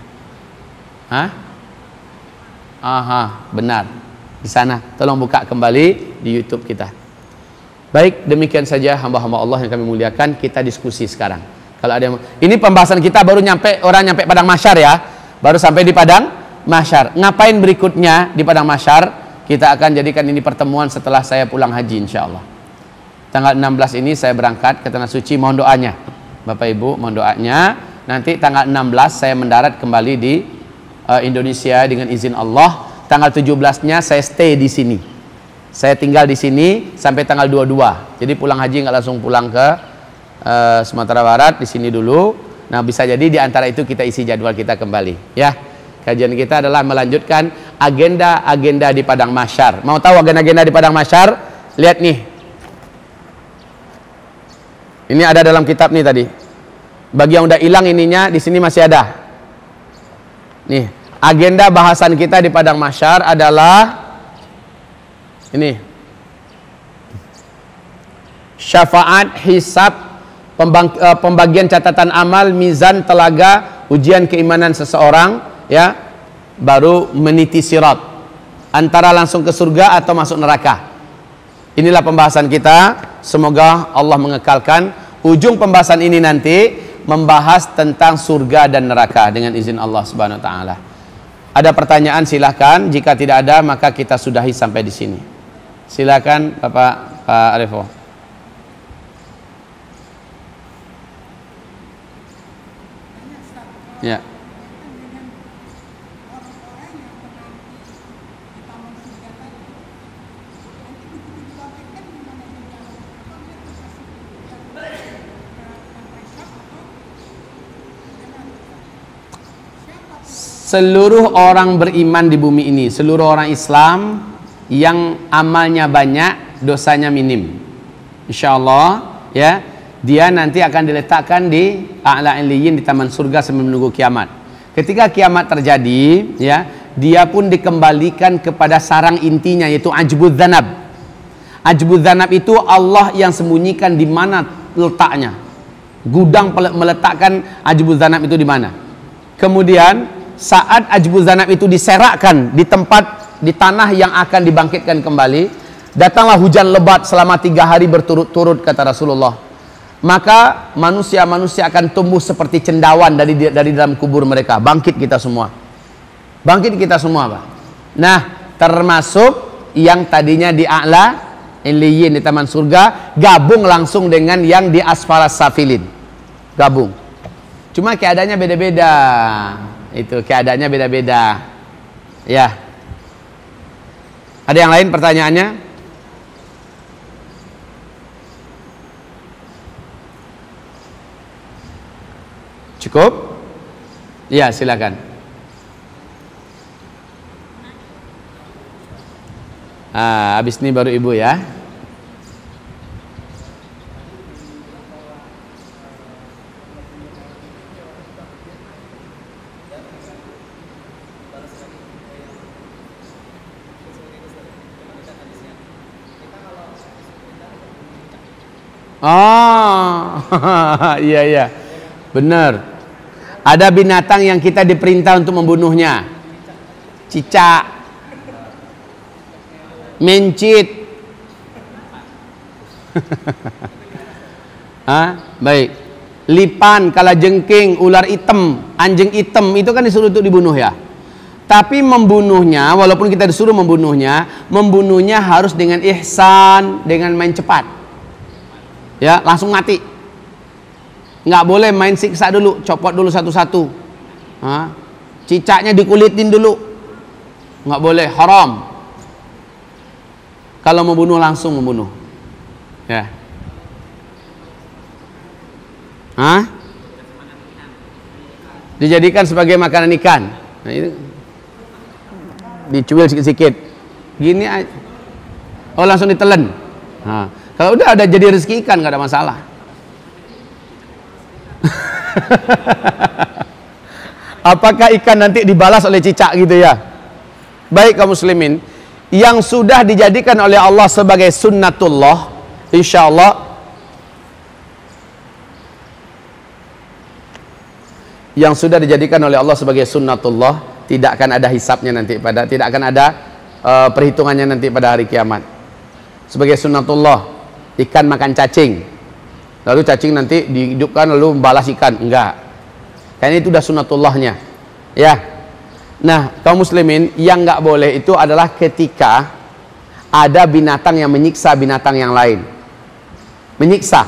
Hah? Aha, benar, di sana. Tolong buka kembali di YouTube kita. Baik, demikian saja hamba-hamba Allah yang kami muliakan. Kita diskusi sekarang. Kalau ada yang, ini pembahasan kita baru nyampe, orang nyampe padang mahsyar ya, baru sampai di padang mahsyar. Ngapain berikutnya di padang mahsyar? Kita akan jadikan ini pertemuan setelah saya pulang haji insyaallah. Tanggal 16 ini saya berangkat ke Tanah Suci, mohon doanya Bapak Ibu, mohon doanya. Nanti tanggal 16 saya mendarat kembali di Indonesia dengan izin Allah. Tanggal 17-nya saya stay di sini. Saya tinggal di sini sampai tanggal 22. Jadi pulang haji nggak langsung pulang ke Sumatera Barat, di sini dulu. Nah, bisa jadi di antara itu kita isi jadwal kita kembali, ya. Kajian kita adalah melanjutkan agenda-agenda di padang mahsyar. Mau tahu agenda-agenda di padang mahsyar? Lihat nih. Ini ada dalam kitab nih tadi. Bagi yang udah hilang ininya, di sini masih ada. Nih, agenda bahasan kita di padang mahsyar adalah ini. Syafaat, hisab, pembagian catatan amal, mizan, telaga, ujian keimanan seseorang, ya, baru meniti sirat antara langsung ke surga atau masuk neraka. Inilah pembahasan kita. Semoga Allah mengekalkan. Ujung pembahasan ini nanti membahas tentang surga dan neraka dengan izin Allah Subhanahu wa taala. Ada pertanyaan silahkan. Jika tidak ada maka kita sudahi sampai di sini. Silakan Pak Arifo. Ya. seluruh orang beriman di bumi ini, seluruh orang Islam yang amalnya banyak, dosanya minim, insyaallah ya, dia nanti akan diletakkan di a'la illiyin, di taman surga sambil menunggu kiamat. Ketika kiamat terjadi ya, dia pun dikembalikan kepada sarang intinya, yaitu ajbuz dzanab. Ajbuz dzanab itu Allah yang sembunyikan di mana letaknya, gudang meletakkan ajbuz dzanab itu di mana. Kemudian saat ajbuz dzanab itu diserakkan di tempat, di tanah yang akan dibangkitkan kembali, datanglah hujan lebat selama 3 hari berturut-turut, kata Rasulullah. Maka manusia-manusia akan tumbuh seperti cendawan dari dalam kubur mereka. Bangkit kita semua, bangkit kita semua, Pak. Nah, termasuk yang tadinya di a'la illiyin, di taman surga, gabung langsung dengan yang di asfalas safilin, gabung. Cuma keadaannya beda-beda, itu keadaannya beda-beda ya. Ada yang lain pertanyaannya? Cukup? Ya, silakan. Habis ini baru ibu ya. Oh, iya iya, benar. Ada binatang yang kita diperintah untuk membunuhnya. Cicak, mencit. Baik. Lipan, kalajengking, ular hitam, anjing hitam, itu kan disuruh untuk dibunuh ya. Tapi membunuhnya, walaupun kita disuruh membunuhnya harus dengan ihsan, dengan main cepat. Ya, langsung mati. Nggak boleh main siksa dulu, copot dulu satu-satu. Cicaknya dikulitin dulu, nggak boleh, haram. Kalau membunuh langsung membunuh ya. Dijadikan sebagai makanan ikan. Nah, ini dicuil sikit-sikit gini aja. Oh, langsung ditelan. Kalau udah ada jadi rezeki ikan, nggak ada masalah. Apakah ikan nanti dibalas oleh cicak gitu ya? Baik kaum muslimin, yang sudah dijadikan oleh Allah sebagai sunnatullah, insyaallah yang sudah dijadikan oleh Allah sebagai sunnatullah, tidak akan ada hisabnya nanti tidak akan ada perhitungannya nanti pada hari kiamat. Sebagai sunnatullah, ikan makan cacing, lalu cacing nanti dihidupkan lalu membalas ikan, enggak. Karena itu sudah sunnatullahnya ya. Nah, kaum muslimin, yang enggak boleh itu adalah ketika ada binatang yang menyiksa binatang yang lain. Menyiksa.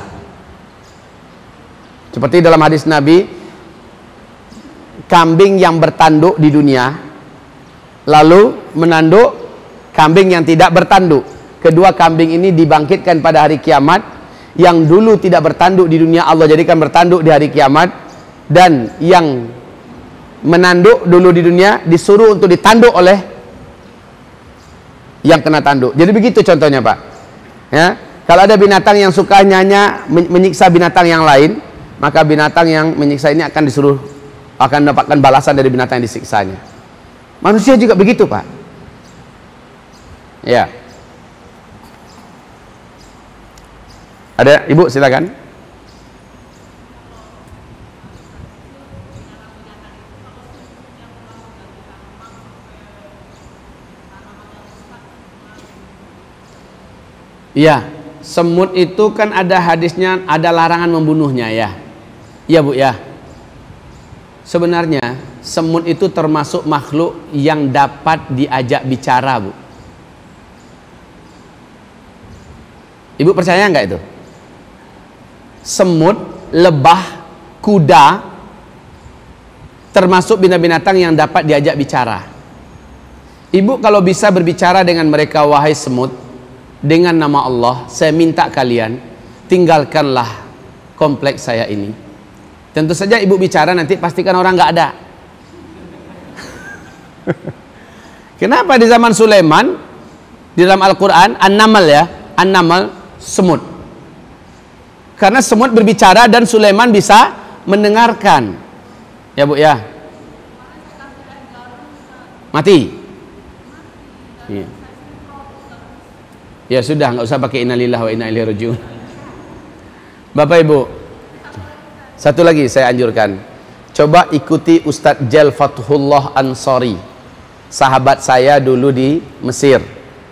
Seperti dalam hadis Nabi, kambing yang bertanduk di dunia lalu menanduk kambing yang tidak bertanduk. Kedua kambing ini dibangkitkan pada hari kiamat. Yang dulu tidak bertanduk di dunia Allah jadikan bertanduk di hari kiamat, dan yang menanduk dulu di dunia disuruh untuk ditanduk oleh yang kena tanduk. Jadi begitu contohnya, Pak ya. Kalau ada binatang yang suka menyiksa binatang yang lain, maka binatang yang menyiksa ini akan mendapatkan balasan dari binatang yang disiksanya. Manusia juga begitu, Pak ya. Ada ibu, silakan. Iya, semut itu kan ada hadisnya, ada larangan membunuhnya ya. Iya Bu ya. Sebenarnya semut itu termasuk makhluk yang dapat diajak bicara, Bu. Ibu percaya nggak itu? Semut, lebah, kuda termasuk binatang yang dapat diajak bicara. Ibu kalau bisa berbicara dengan mereka, wahai semut, dengan nama Allah, saya minta kalian tinggalkanlah kompleks saya ini. Tentu saja ibu bicara nanti pastikan orang nggak ada. Kenapa di zaman Sulaiman di dalam Al-Quran An-Naml ya, An-Naml semut. Karena semut berbicara dan Sulaiman bisa mendengarkan. Ya Bu ya. Mati. Iya. Ya sudah, nggak usah pakai innalillahi wa inna ilaihi rajiun. Bapak Ibu, satu lagi saya anjurkan, coba ikuti Ustadz Jal Fathullah Ansori, sahabat saya dulu di Mesir,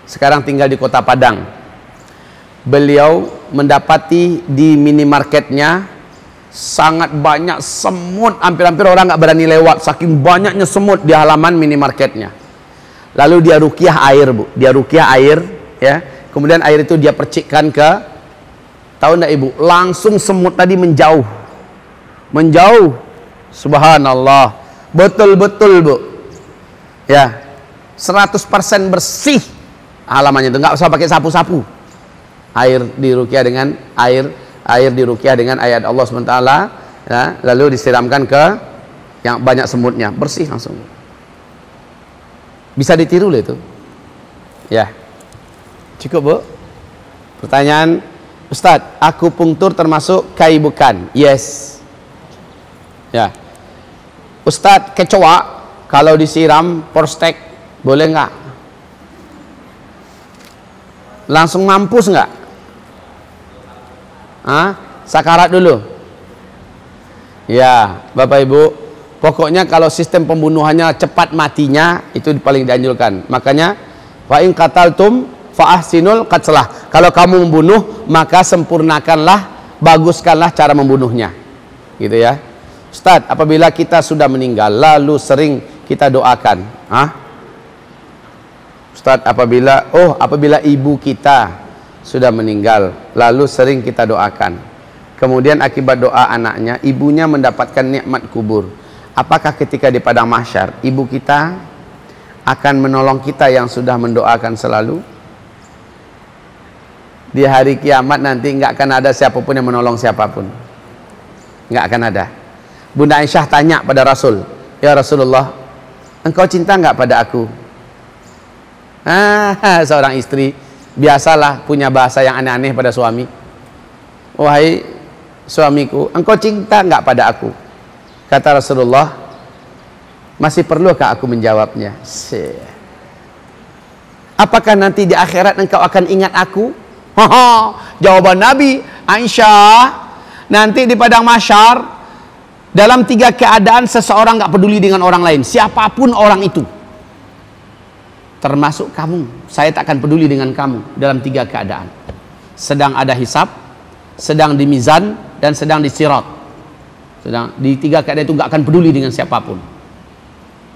sekarang tinggal di Kota Padang. Beliau mendapati di minimarketnya sangat banyak semut, hampir-hampir orang nggak berani lewat, saking banyaknya semut di halaman minimarketnya. Lalu dia ruqyah air Bu, dia ruqyah air ya, kemudian air itu dia percikkan ke, tahu enggak Ibu, langsung semut tadi menjauh. Menjauh. Subhanallah. Betul-betul Bu. Ya. 100% bersih halamannya itu, enggak usah pakai sapu-sapu. Air diruqyah dengan air diruqyah dengan ayat Allah SWT ya, lalu disiramkan ke yang banyak semutnya, bersih langsung. Bisa ditiru loh itu. Ya. Cukup Bu. Pertanyaan, Ustadz, akupunktur termasuk kai bukan? Yes. Ya. Ustadz, kecoa kalau disiram porstek boleh nggak? Langsung mampus nggak? Sakarat dulu. Ya, Bapak Ibu, pokoknya kalau sistem pembunuhannya cepat matinya itu paling dianjurkan. Makanya wa in qataltum fa ahsinul qatlah. Kalau kamu membunuh, maka sempurnakanlah, baguskanlah cara membunuhnya. Gitu ya. Ustadz, apabila kita sudah meninggal lalu sering kita doakan, Ustadz, apabila ibu kita sudah meninggal lalu sering kita doakan, kemudian akibat doa anaknya ibunya mendapatkan nikmat kubur, apakah ketika di padang mahsyar ibu kita akan menolong kita yang sudah mendoakan selalu? Di hari kiamat nanti nggak akan ada siapapun yang menolong siapapun, nggak akan ada. Bunda Aisyah tanya pada Rasul, ya Rasulullah, engkau cinta nggak pada aku? Seorang istri biasalah punya bahasa yang aneh-aneh pada suami. Wahai suamiku, engkau cinta nggak pada aku? Kata Rasulullah, masih perlukah aku menjawabnya? Apakah nanti di akhirat engkau akan ingat aku? Jawaban Nabi, Aisyah, nanti di padang mahsyar dalam 3 keadaan seseorang nggak peduli dengan orang lain, siapapun orang itu, termasuk kamu, saya tak akan peduli dengan kamu dalam 3 keadaan. Sedang ada hisab, sedang di mizan, dan sedang di sirat. Sedang di 3 keadaan itu nggak akan peduli dengan siapapun.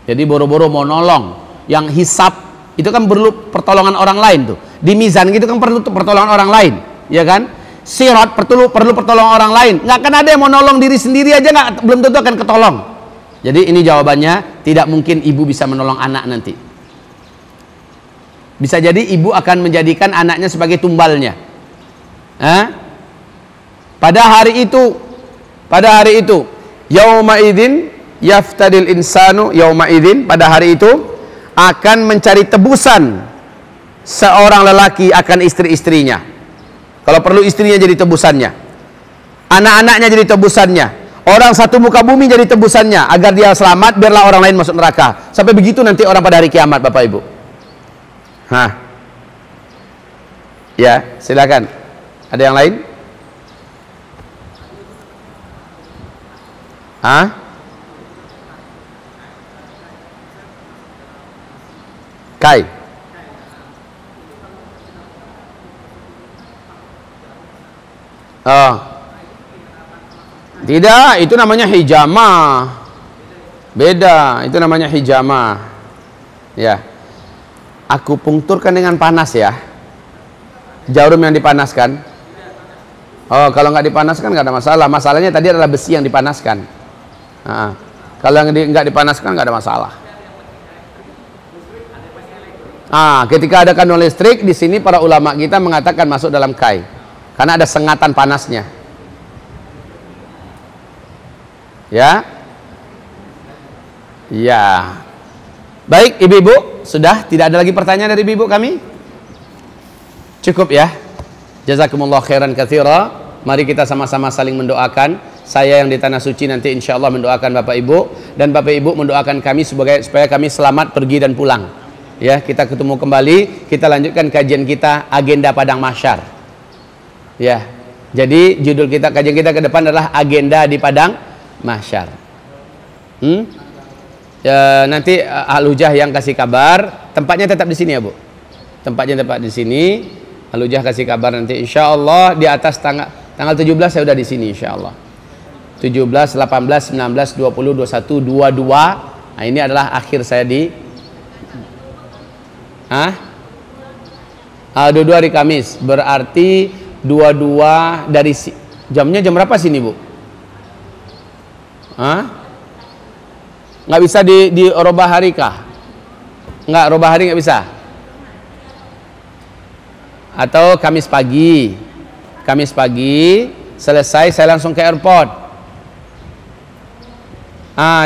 Jadi boro-boro mau nolong, yang hisab itu kan perlu pertolongan orang lain tuh. Di mizan gitu kan perlu pertolongan orang lain, ya kan? Sirat perlu pertolongan orang lain. Nggak akan ada yang mau nolong diri sendiri aja, belum tentu akan ketolong. Jadi ini jawabannya, tidak mungkin ibu bisa menolong anak nanti. Bisa jadi ibu akan menjadikan anaknya sebagai tumbalnya. Pada hari itu, yauma idzin yaftadil insanu yauma idzin, pada hari itu akan mencari tebusan seorang lelaki akan istri-istrinya. Kalau perlu istrinya jadi tebusannya, anak-anaknya jadi tebusannya, orang satu muka bumi jadi tebusannya, agar dia selamat, biarlah orang lain masuk neraka. Sampai begitu nanti orang pada hari kiamat, Bapak Ibu. Ya, silakan. Ada yang lain? Kai. Tidak, itu namanya hijamah. Beda, itu namanya hijamah. Ya. Akupunktur kan dengan panas ya. Jarum yang dipanaskan. Kalau nggak dipanaskan nggak ada masalah. Masalahnya tadi adalah besi yang dipanaskan. Kalau yang nggak dipanaskan nggak ada masalah. Ketika ada kandungan listrik, di sini para ulama kita mengatakan masuk dalam kai, karena ada sengatan panasnya. Ya, Baik, ibu-ibu, sudah tidak ada lagi pertanyaan dari ibu-ibu kami? Cukup ya. Jazakumullah khairan katsira. Mari kita sama-sama saling mendoakan. Saya yang di tanah suci nanti insya Allah mendoakan Bapak Ibu, dan Bapak Ibu mendoakan kami supaya kami selamat pergi dan pulang. Ya, kita ketemu kembali, kita lanjutkan kajian kita agenda padang mahsyar. Ya. Jadi judul kita, kajian kita ke depan adalah agenda di padang mahsyar. Ya, nanti Al-Hujah yang kasih kabar. Tempatnya tetap di sini ya Bu. Tempatnya tetap di sini. Al-Hujah kasih kabar nanti insya Allah di atas tanggal 17 saya udah di sini insya Allah. 17, 18, 19, 20, 21, 22. Nah, ini adalah akhir saya di 22 hari Kamis. Berarti 22 dari jamnya jam berapa sini Bu? Nggak bisa di robah hari kah? Nggak, robah hari nggak bisa. Atau Kamis pagi. Kamis pagi selesai saya langsung ke airport.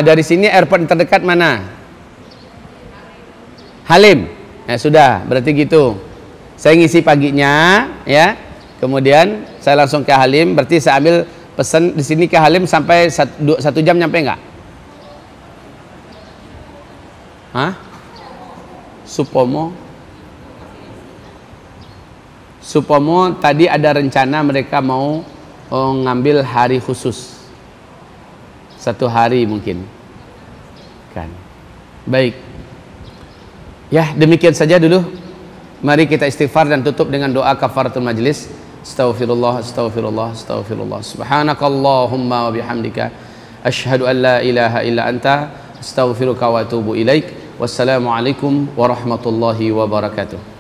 Dari sini airport terdekat mana? Halim. Ya sudah, berarti gitu. Saya ngisi paginya, ya. Kemudian saya langsung ke Halim. Berarti saya ambil pesan di sini ke Halim sampai 1 jam nyampe nggak? Supomo tadi ada rencana mereka mau ngambil hari khusus. 1 hari mungkin kan. Baik ya, demikian saja dulu. Mari kita istighfar dan tutup dengan doa kafaratul majlis. Astaghfirullah, astaghfirullah, astaghfirullah. Subhanakallahumma wa bihamdika asyhadu an la ilaha illa anta astaghfiruka wa atubu ilaik. Wassalamualaikum warahmatullahi wabarakatuh.